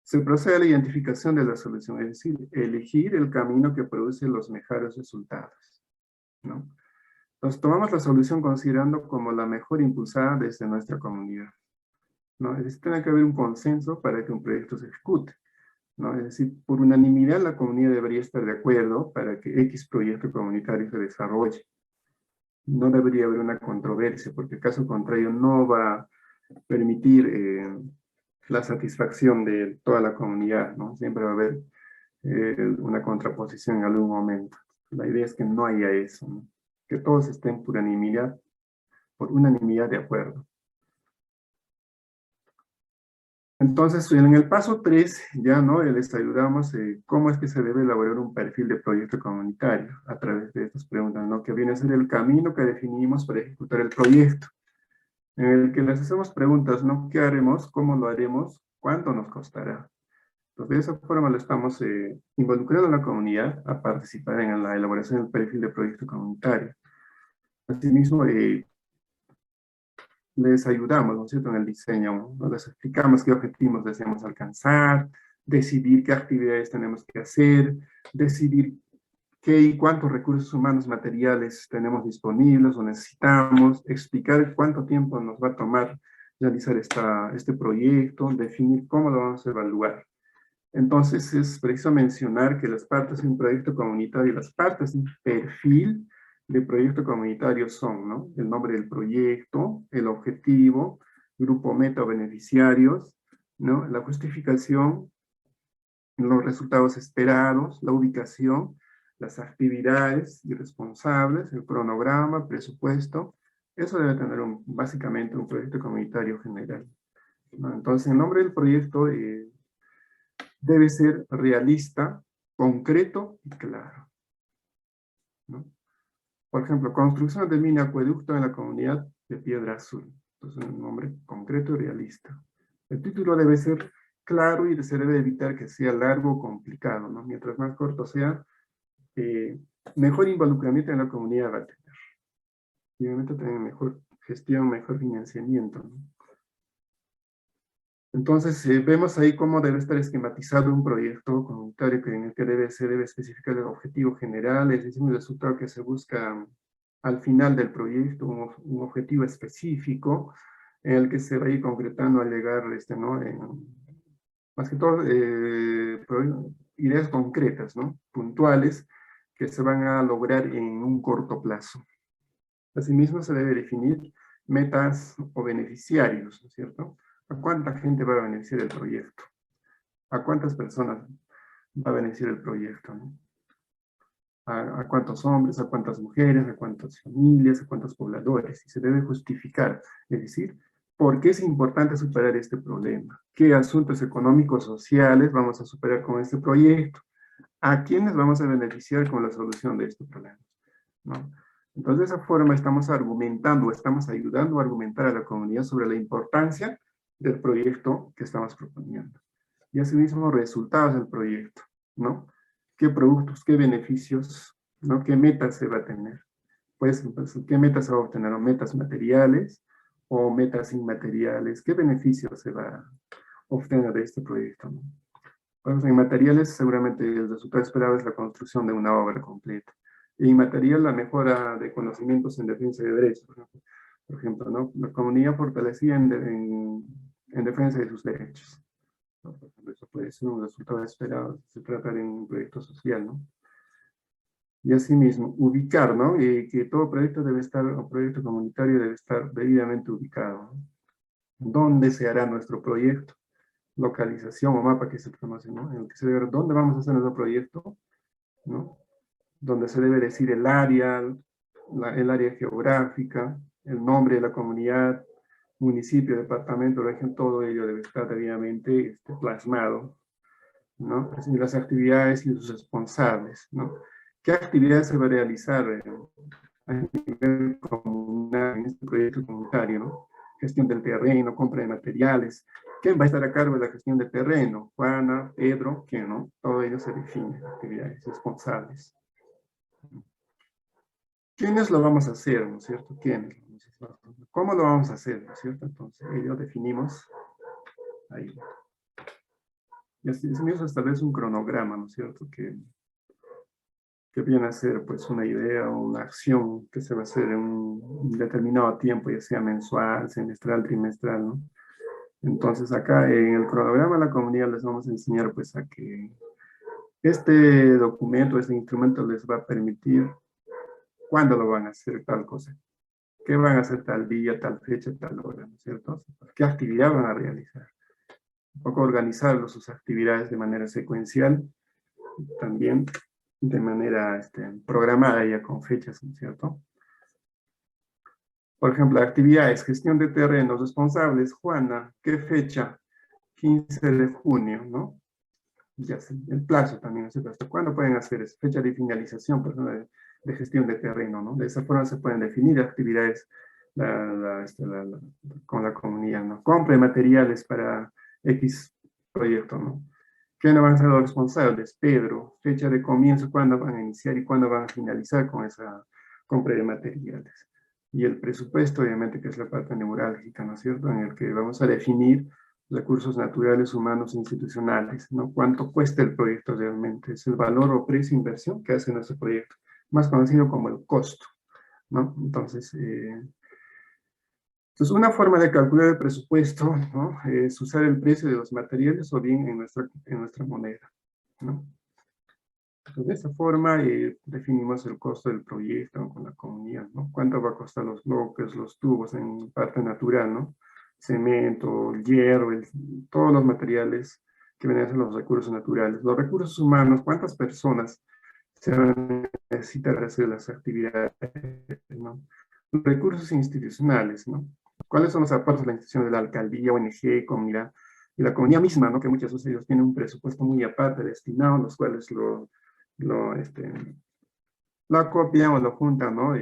se procede a la identificación de la solución, es decir, elegir el camino que produce los mejores resultados, ¿no? Entonces, tomamos la solución considerando como la mejor impulsada desde nuestra comunidad, ¿no? Es decir, tiene que haber un consenso para que un proyecto se ejecute, ¿no? Es decir, por unanimidad la comunidad debería estar de acuerdo para que X proyecto comunitario se desarrolle. No debería haber una controversia, porque caso contrario no va a permitir la satisfacción de toda la comunidad, ¿no? Siempre va a haber una contraposición en algún momento. La idea es que no haya eso, ¿no? Que todos estén por unanimidad de acuerdo. Entonces, en el paso 3, ya, ¿no? Les ayudamos cómo es que se debe elaborar un perfil de proyecto comunitario a través de estas preguntas, ¿no? Que viene a ser el camino que definimos para ejecutar el proyecto, en el que les hacemos preguntas, ¿no? ¿Qué haremos? ¿Cómo lo haremos? ¿Cuánto nos costará? Entonces, de esa forma lo estamos involucrando a la comunidad a participar en la elaboración del perfil de proyecto comunitario. Asimismo, les ayudamos, ¿no es cierto?, en el diseño, ¿no? Les explicamos qué objetivos deseamos alcanzar, decidir qué actividades tenemos que hacer, decidir qué y cuántos recursos humanos materiales tenemos disponibles o necesitamos, explicar cuánto tiempo nos va a tomar realizar este proyecto, definir cómo lo vamos a evaluar. Entonces es preciso mencionar que las partes de un proyecto comunitario y las partes de un perfil de proyecto comunitario son, ¿no? El nombre del proyecto, el objetivo, grupo meta o beneficiarios, ¿no? La justificación, los resultados esperados, la ubicación, las actividades y responsables, el cronograma, presupuesto. Eso debe tener básicamente un proyecto comunitario general, ¿no? Entonces, el nombre del proyecto debe ser realista, concreto y claro, ¿no? Por ejemplo, construcción de mini acueducto en la comunidad de Piedra Azul. Entonces, un nombre concreto y realista. El título debe ser claro y se debe evitar que sea largo o complicado, ¿no? Mientras más corto sea, mejor involucramiento en la comunidad va a tener. Y obviamente también mejor gestión, mejor financiamiento, ¿no? Entonces, vemos ahí cómo debe estar esquematizado un proyecto comunitario en el que se debe especificar el objetivo general, es decir, el resultado que se busca al final del proyecto, un objetivo específico en el que se va a ir concretando al llegar, ¿no? Más que todo, ideas concretas, ¿no? Puntuales, que se van a lograr en un corto plazo. Asimismo, se debe definir metas o beneficiarios, ¿no es cierto? ¿A cuánta gente va a beneficiar el proyecto? ¿A cuántas personas va a beneficiar el proyecto? ¿No? ¿A cuántos hombres, a cuántas mujeres, a cuántas familias, a cuántos pobladores? Y se debe justificar, es decir, ¿por qué es importante superar este problema? ¿Qué asuntos económicos, sociales vamos a superar con este proyecto? ¿A quiénes vamos a beneficiar con la solución de este problema? ¿No? Entonces, de esa forma estamos argumentando, estamos ayudando a argumentar a la comunidad sobre la importancia del proyecto que estamos proponiendo. Y asimismo, resultados del proyecto, ¿no? ¿Qué productos, qué beneficios, ¿no? ¿Qué metas se va a tener? Pues, ¿qué metas se va a obtener? ¿O metas materiales o metas inmateriales? ¿Qué beneficios se va a obtener de este proyecto? ¿No? Pues en materiales, seguramente el resultado esperado es la construcción de una obra completa. Y en material, la mejora de conocimientos en defensa de derechos. Por ejemplo, ¿no? La comunidad fortalecida en defensa de sus derechos. ¿No? Eso puede ser un resultado esperado si se trata de un proyecto social, ¿no? Y asimismo, ubicar, ¿no? Que todo proyecto debe estar, o proyecto comunitario debe estar debidamente ubicado, ¿no? ¿Dónde se hará nuestro proyecto? Localización o mapa que se conoce, ¿no? En el que se debe ver dónde vamos a hacer nuestro proyecto, ¿no? Donde se debe decir el área, el área geográfica, el nombre de la comunidad, municipio, departamento, región, todo ello debe estar debidamente plasmado, ¿no? Así, las actividades y sus responsables, ¿no? ¿Qué actividades se va a realizar a nivel comunal en este proyecto comunitario, ¿no? Gestión del terreno, compra de materiales. ¿Quién va a estar a cargo de la gestión del terreno? Juana, Pedro, ¿quién, no? Todo ello se define, actividades responsables. ¿Quiénes lo vamos a hacer, no es cierto? ¿Quiénes? ¿Cómo lo vamos a hacer, no es cierto? Entonces, ello definimos ahí. Y así mismo establece un cronograma, ¿no es cierto? Que viene a ser pues una idea o una acción que se va a hacer en un determinado tiempo, ya sea mensual, semestral, trimestral, ¿no? Entonces acá en el cronograma de la comunidad les vamos a enseñar pues a que este documento, este instrumento les va a permitir cuándo lo van a hacer tal cosa, qué van a hacer tal día, tal fecha, tal hora, ¿no es cierto? ¿Qué actividad van a realizar? Un poco organizarlo, sus actividades de manera secuencial, también de manera programada ya con fechas, ¿no es cierto? Por ejemplo, actividades, gestión de terrenos, responsables, Juana, ¿qué fecha? 15 de junio, ¿no? Ya sé, el plazo también, ¿no? ¿Hasta cuándo pueden hacer eso? Fecha de finalización, por ejemplo, de gestión de terreno, ¿no? De esa forma se pueden definir actividades con la comunidad, ¿no? Compra de materiales para X proyecto, ¿no? ¿Quiénes van a ser los responsables? Pedro, fecha de comienzo, cuándo van a iniciar y cuándo van a finalizar con esa compra de materiales. Y el presupuesto, obviamente, que es la parte neurálgica, ¿no es cierto? En el que vamos a definir recursos naturales, humanos e institucionales, ¿no? ¿Cuánto cuesta el proyecto realmente? Es el valor o precio inversión que hace nuestro proyecto, más conocido como el costo, ¿no? Entonces, una forma de calcular el presupuesto, ¿no? Es usar el precio de los materiales o bien en nuestra moneda, ¿no? Entonces, de esta forma definimos el costo del proyecto con la comunidad, ¿no? ¿Cuánto va a costar los bloques, los tubos en parte natural, ¿no? Cemento, el hierro, todos los materiales que vienen a ser los recursos naturales. Los recursos humanos, ¿cuántas personas se van a necesitar hacer las actividades, ¿no? Los recursos institucionales, ¿no? ¿Cuáles son los aportes de la institución de la alcaldía, ONG, comunidad? Y la comunidad misma, ¿no? Que muchas veces ellos tienen un presupuesto muy aparte destinado, los cuales lo, lo acopian o lo juntan, ¿no?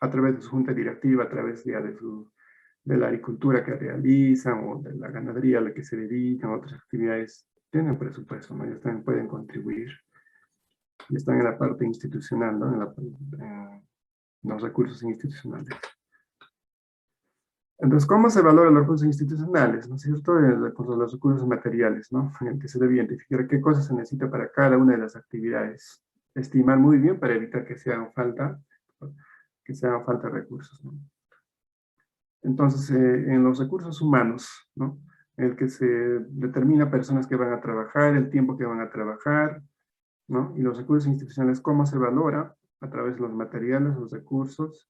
A través de su junta directiva, a través ya de la agricultura que realizan o de la ganadería a la que se dedican, otras actividades, tienen presupuesto, ¿no? Ellos también pueden contribuir. Y están en la parte institucional, ¿no? En los recursos institucionales. Entonces, ¿cómo se valoran los recursos institucionales? ¿No es cierto? Con los recursos materiales, ¿no? En el que se debe identificar qué cosas se necesita para cada una de las actividades. Estimar muy bien para evitar que se hagan falta recursos, ¿no? Entonces, en los recursos humanos, ¿no? En el que se determina personas que van a trabajar, el tiempo que van a trabajar, ¿no? Y los recursos institucionales, ¿cómo se valora? A través de los materiales, los recursos,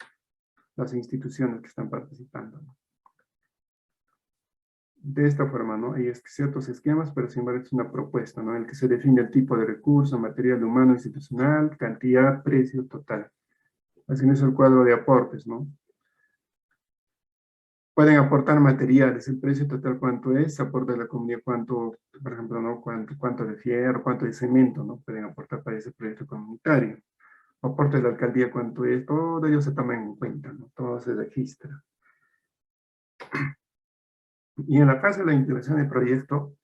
las instituciones que están participando, ¿no? De esta forma, ¿no? Hay ciertos esquemas, pero sin embargo es una propuesta, ¿no? En el que se define el tipo de recurso, material humano, institucional, cantidad, precio, total. Así es el cuadro de aportes, ¿no? Pueden aportar materiales, el precio total cuánto es, aporte de la comunidad cuánto, por ejemplo, ¿no? Cuánto de fierro, cuánto de cemento, ¿no? Pueden aportar para ese proyecto comunitario. Aporte de la alcaldía cuánto es, todo ello se toma en cuenta, ¿no? Todo se registra. Y en la fase de la integración del proyecto,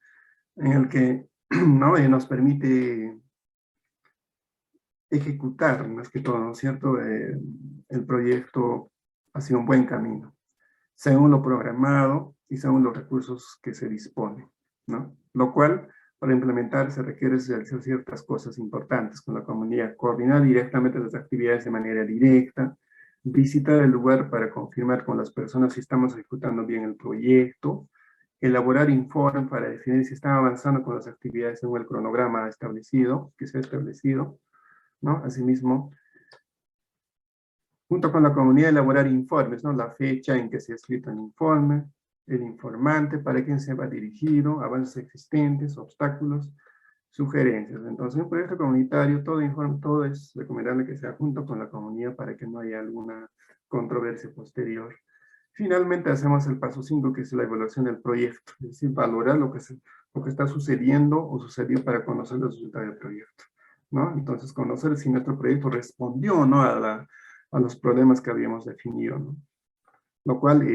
en el que ¿no? Nos permite ejecutar, más que todo, ¿no es cierto? El proyecto hacia un buen camino, según lo programado y según los recursos que se dispone, ¿no? Lo cual, para implementar, se requiere realizar ciertas cosas importantes con la comunidad, coordinar directamente las actividades de manera directa, visitar el lugar para confirmar con las personas si estamos ejecutando bien el proyecto, elaborar informes para definir si están avanzando con las actividades según el cronograma establecido, que se ha establecido, ¿no? Asimismo, junto con la comunidad, elaborar informes, ¿no? La fecha en que se ha escrito el informe, el informante, para quién se va dirigido, avances existentes, obstáculos, sugerencias. Entonces, en un proyecto comunitario, todo informe, todo es recomendable que sea junto con la comunidad para que no haya alguna controversia posterior. Finalmente, hacemos el paso 5, que es la evaluación del proyecto, es decir, valorar lo que está sucediendo o sucedió para conocer los resultados del proyecto, ¿no? Entonces, conocer si nuestro proyecto respondió o no a los problemas que habíamos definido, ¿no? Lo cual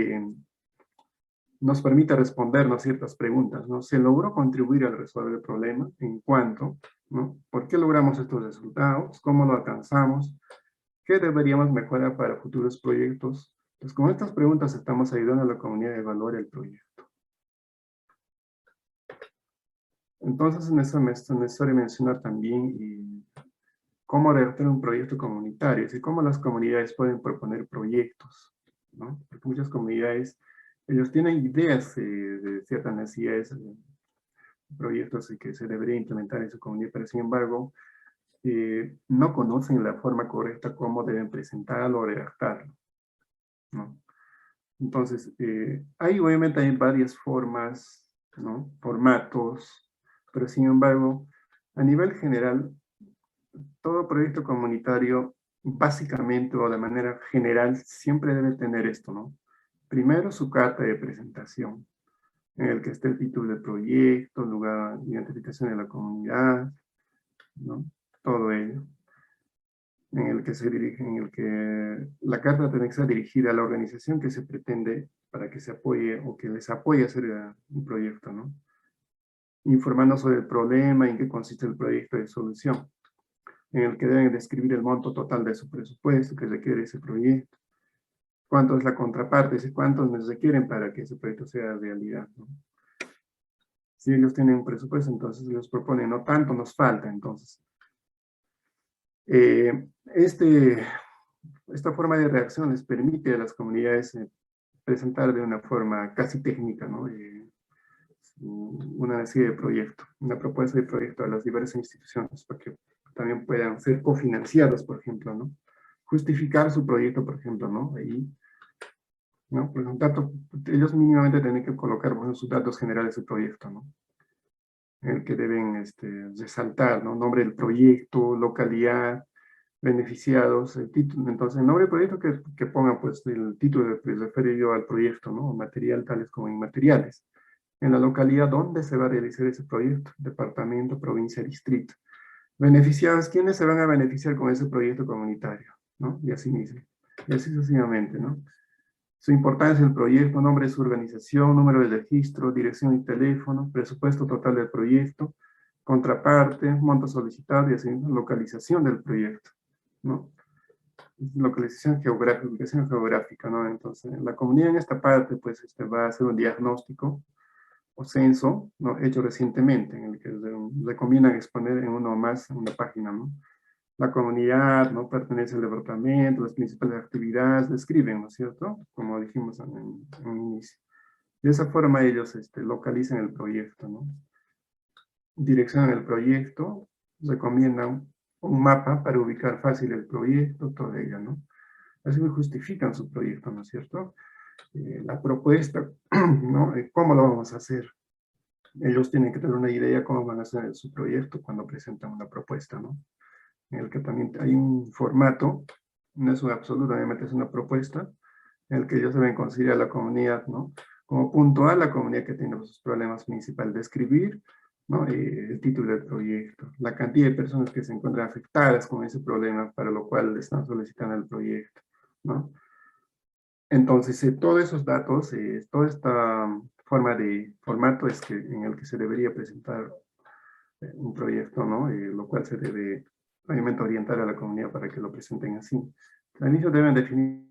nos permite respondernos ciertas preguntas, ¿no? ¿Se logró contribuir al resolver el problema? ¿En cuánto? ¿No? ¿Por qué logramos estos resultados? ¿Cómo lo alcanzamos? ¿Qué deberíamos mejorar para futuros proyectos? Pues con estas preguntas estamos ayudando a la comunidad a evaluar el proyecto. Entonces, en eso es necesario mencionar también cómo redactar un proyecto comunitario, y cómo las comunidades pueden proponer proyectos, ¿no? Porque muchas comunidades, ellos tienen ideas de ciertas necesidades, proyectos que se debería implementar en su comunidad, pero sin embargo, no conocen la forma correcta cómo deben presentarlo o redactarlo, ¿no? Entonces, obviamente hay varias formas, ¿no? Formatos, pero sin embargo, a nivel general, todo proyecto comunitario, básicamente o de manera general, siempre debe tener esto, ¿no? Primero, su carta de presentación, en el que esté el título del proyecto, lugar de identificación de la comunidad, ¿no? Todo ello. En el que la carta tiene que ser dirigida a la organización que se pretende para que se apoye o que les apoye a hacer un proyecto, ¿no? Informando sobre el problema, en qué consiste el proyecto de solución, en el que deben describir el monto total de su presupuesto que requiere ese proyecto, cuánto es la contraparte, cuántos les requieren para que ese proyecto sea realidad, ¿no? Si ellos tienen un presupuesto, entonces les proponen, no tanto nos falta, entonces. Esta forma de reacción les permite a las comunidades presentar de una forma casi técnica, ¿no? Una serie de proyectos, una propuesta de proyecto a las diversas instituciones para que también puedan ser cofinanciados, por ejemplo, ¿no? Justificar su proyecto, por ejemplo, ¿no? Ahí, ¿no? Por ejemplo, ellos mínimamente tienen que colocar, bueno, sus datos generales de su proyecto, ¿no? En el que deben resaltar, ¿no? Nombre del proyecto, localidad, beneficiados, el título. Entonces, el nombre del proyecto que ponga, pues, el título referido al proyecto, ¿no? Material tales como inmateriales. En la localidad donde se va a realizar ese proyecto, departamento, provincia, distrito. Beneficiados, ¿quiénes se van a beneficiar con ese proyecto comunitario? ¿No? Y así mismo. Y así sucesivamente, ¿no? Su importancia del proyecto, nombre de su organización, número de registro, dirección y teléfono, presupuesto total del proyecto, contraparte, monto solicitado y así, localización del proyecto, ¿no? localización geográfica, ubicación geográfica, ¿no? Entonces, la comunidad en esta parte, pues, va a hacer un diagnóstico o censo, ¿no? Hecho recientemente, en el que recomiendan exponer en uno más en una página, ¿no? La comunidad, ¿no? Pertenece al departamento, las principales actividades, describen, ¿no es cierto? Como dijimos en un inicio. De esa forma ellos localizan el proyecto, ¿no? Direccionan el proyecto, recomiendan un mapa para ubicar fácil el proyecto, todo ello, ¿no? Así justifican su proyecto, ¿no es cierto? La propuesta, ¿no? ¿Cómo lo vamos a hacer? Ellos tienen que tener una idea cómo van a hacer su proyecto cuando presentan una propuesta, ¿no? En el que también hay un formato, no es un absoluto, obviamente es una propuesta, en el que ellos deben considerar a la comunidad, ¿no? Como puntual, la comunidad que tiene sus problemas principales de escribir, ¿no? El título del proyecto, la cantidad de personas que se encuentran afectadas con ese problema, para lo cual están solicitando el proyecto, ¿no? Entonces, todos esos datos, toda esta forma de formato es que, en el que se debería presentar un proyecto, ¿no? Lo cual se debe, obviamente, orientar a la comunidad para que lo presenten así. Al inicio deben definir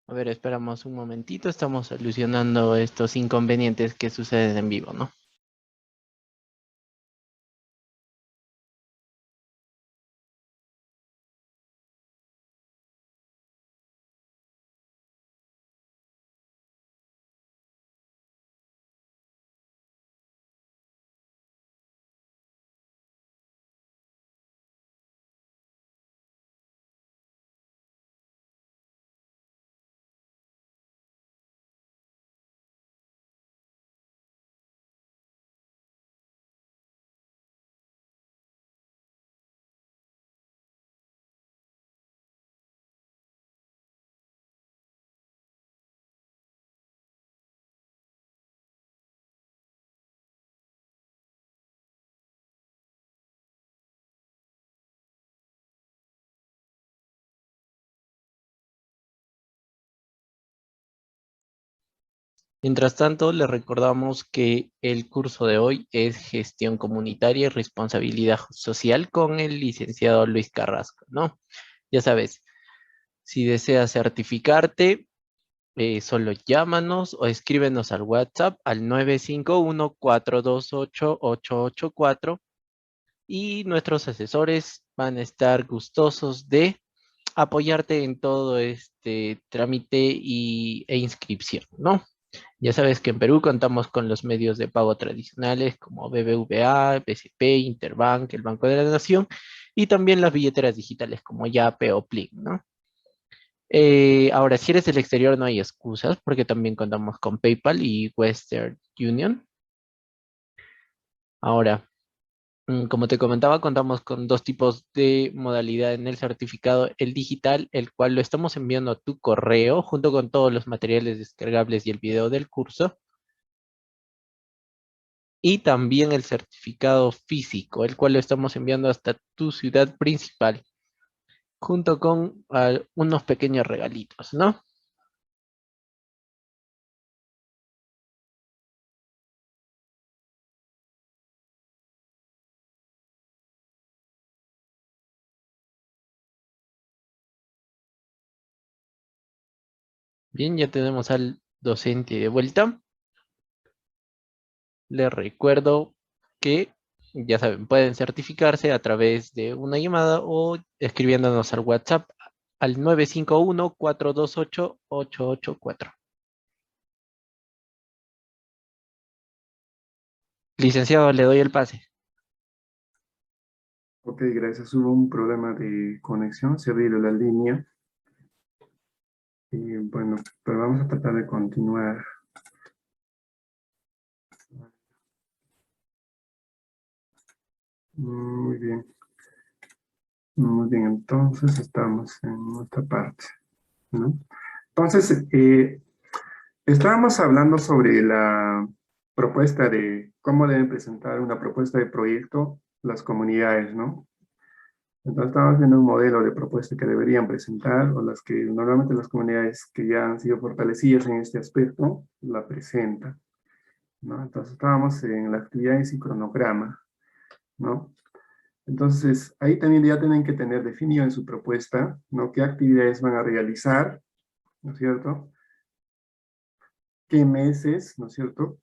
A ver, esperamos un momentito, estamos solucionando estos inconvenientes que suceden en vivo, ¿no? Mientras tanto, les recordamos que el curso de hoy es Gestión Comunitaria y Responsabilidad Social con el licenciado Luis Carrasco, ¿no? Ya sabes, si deseas certificarte, solo llámanos o escríbenos al WhatsApp al 951-428-884 y nuestros asesores van a estar gustosos de apoyarte en todo este trámite e inscripción, ¿no? Ya sabes que en Perú contamos con los medios de pago tradicionales como BBVA, BCP, Interbank, el Banco de la Nación y también las billeteras digitales como Yape o Plin, ¿no? Ahora, si eres del exterior no hay excusas porque también contamos con PayPal y Western Union. Ahora, como te comentaba, contamos con dos tipos de modalidad en el certificado, el digital, el cual lo estamos enviando a tu correo junto con todos los materiales descargables y el video del curso. Y también el certificado físico, el cual lo estamos enviando hasta tu ciudad principal, junto con unos pequeños regalitos, ¿no? Bien, ya tenemos al docente de vuelta. Les recuerdo que, ya saben, pueden certificarse a través de una llamada o escribiéndonos al WhatsApp al 951-428-884. Licenciado, le doy el pase. Ok, gracias. Hubo un problema de conexión, se abrió la línea. Y bueno, pero vamos a tratar de continuar. Muy bien. Muy bien, entonces estamos en otra parte, ¿no? Entonces, estábamos hablando sobre la propuesta de cómo deben presentar una propuesta de proyecto las comunidades, ¿no? Entonces estamos viendo un modelo de propuesta que deberían presentar, o las que normalmente las comunidades que ya han sido fortalecidas en este aspecto, la presentan, ¿no? Entonces estábamos en la actividad y cronograma, ¿no? Entonces, ahí también ya tienen que tener definido en su propuesta, ¿no? Qué actividades van a realizar, ¿no es cierto? ¿Qué meses, ¿no es cierto?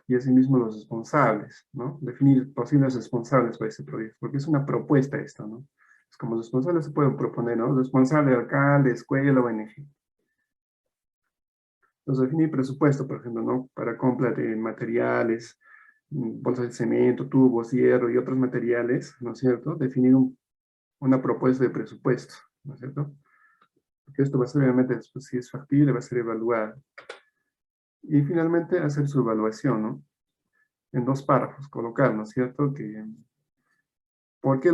Y asimismo los responsables, ¿no? Definir posibles responsables para ese proyecto, porque es una propuesta esto, ¿no? Es como responsables se pueden proponer, ¿no? Responsable, alcalde, escuela, ONG. Entonces, definir presupuesto, por ejemplo, ¿no? Para compra de materiales, bolsas de cemento, tubos, hierro y otros materiales, ¿no es cierto? Definir una propuesta de presupuesto, ¿no es cierto? Porque esto va a ser, obviamente, después, si es factible, va a ser evaluado. Y finalmente, hacer su evaluación, ¿no? En 2 párrafos, colocar, ¿no es cierto? Que, por qué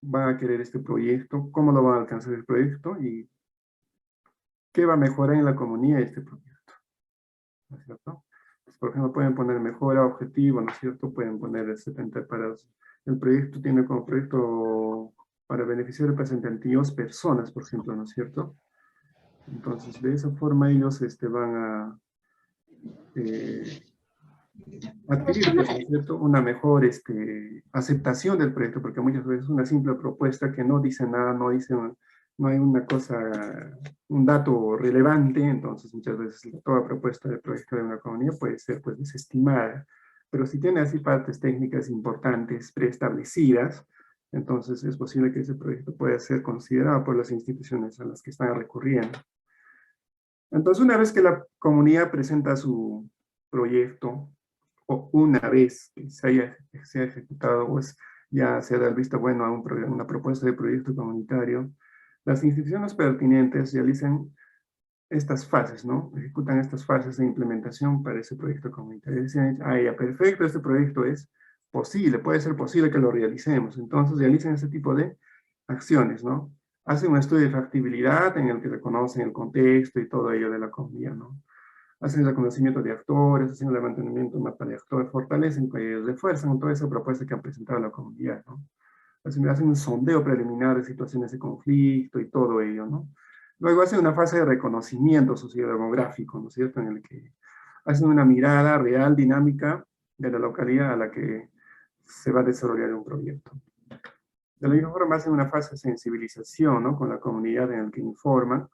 van a querer este proyecto? ¿Cómo lo van a alcanzar el proyecto? Y qué va a mejorar en la comunidad este proyecto, ¿no es cierto? Pues, por ejemplo, pueden poner mejora, objetivo, ¿no es cierto? Pueden poner el 70 para... El proyecto tiene como proyecto para beneficiar representativos personas, por ejemplo, ¿no es cierto? Entonces, de esa forma ellos van a eh, adquirir, pues, ¿no es cierto?, una mejor aceptación del proyecto, porque muchas veces una simple propuesta que no dice nada, no hay una cosa, un dato relevante, entonces muchas veces toda propuesta de proyecto de una comunidad puede ser, pues, desestimada. Pero si tiene así partes técnicas importantes, preestablecidas, entonces es posible que ese proyecto pueda ser considerado por las instituciones a las que están recurriendo. Entonces, una vez que la comunidad presenta su proyecto, o una vez que se ha ejecutado, pues ya se da el visto bueno a una propuesta de proyecto comunitario, las instituciones pertinentes realizan estas fases, ¿no? Ejecutan estas fases de implementación para ese proyecto comunitario. Dicen, ah, ya, perfecto, este proyecto es posible, puede ser posible que lo realicemos. Entonces, realizan ese tipo de acciones, ¿no? Hacen un estudio de factibilidad en el que reconocen el contexto y todo ello de la comunidad, ¿no? Hacen el reconocimiento de actores, hacen el mantenimiento de mapa de actores, fortalecen, refuerzan toda esa propuesta que han presentado la comunidad, ¿no? Hacen un sondeo preliminar de situaciones de conflicto y todo ello, ¿no? Luego hacen una fase de reconocimiento sociodemográfico, ¿no es cierto?, en el que hacen una mirada real, dinámica de la localidad a la que se va a desarrollar un proyecto. De la misma forma hacen una fase de sensibilización, ¿no?, con la comunidad en la que informan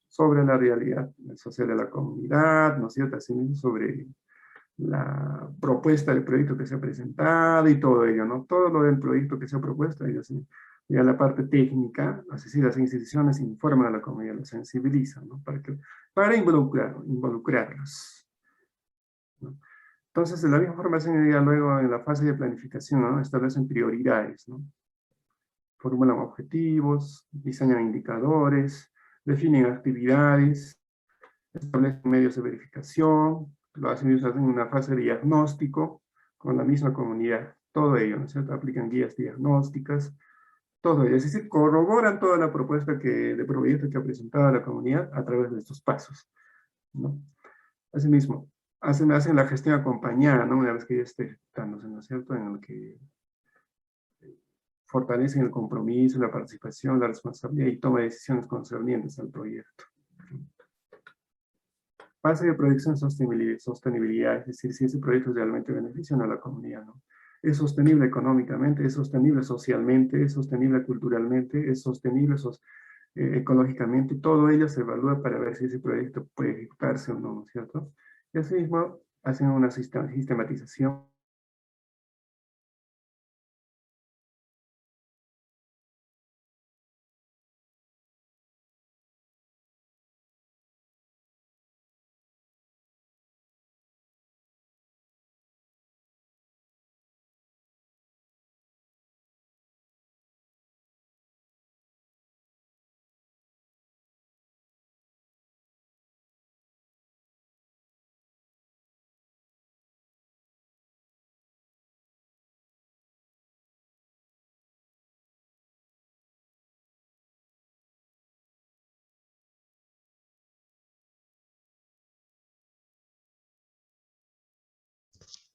sobre la realidad social de la comunidad, ¿no es cierto?, asimismo sobre la propuesta del proyecto que se ha presentado y todo ello, ¿no? Todo lo del proyecto que se ha propuesto, y así, ya la parte técnica, así sí, las instituciones informan a la comunidad, la sensibilizan, ¿no? Para involucrarlos, ¿no? Entonces, de la misma forma, ya luego en la fase de planificación, ¿no?, establecen prioridades, ¿no? Formulan objetivos, diseñan indicadores, definen actividades, establecen medios de verificación, lo hacen en una fase de diagnóstico con la misma comunidad, todo ello, ¿no es cierto? Aplican guías diagnósticas, todo ello, es decir, corroboran toda la propuesta de proyecto que ha presentado la comunidad a través de estos pasos, ¿no? Asimismo, hacen la gestión acompañada, ¿no? Una vez que ya esté ejecutándose, ¿no es cierto? En el que fortalecen el compromiso, la participación, la responsabilidad y toma de decisiones concernientes al proyecto. Fase de proyección sostenibilidad, es decir, si ese proyecto realmente beneficia a la comunidad, ¿no? Es sostenible económicamente, es sostenible socialmente, es sostenible culturalmente, es sostenible ecológicamente, todo ello se evalúa para ver si ese proyecto puede ejecutarse o no, ¿no es cierto? Y asimismo, hacen una sistematización.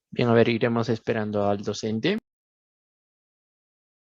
Bien, a ver, iremos esperando al docente.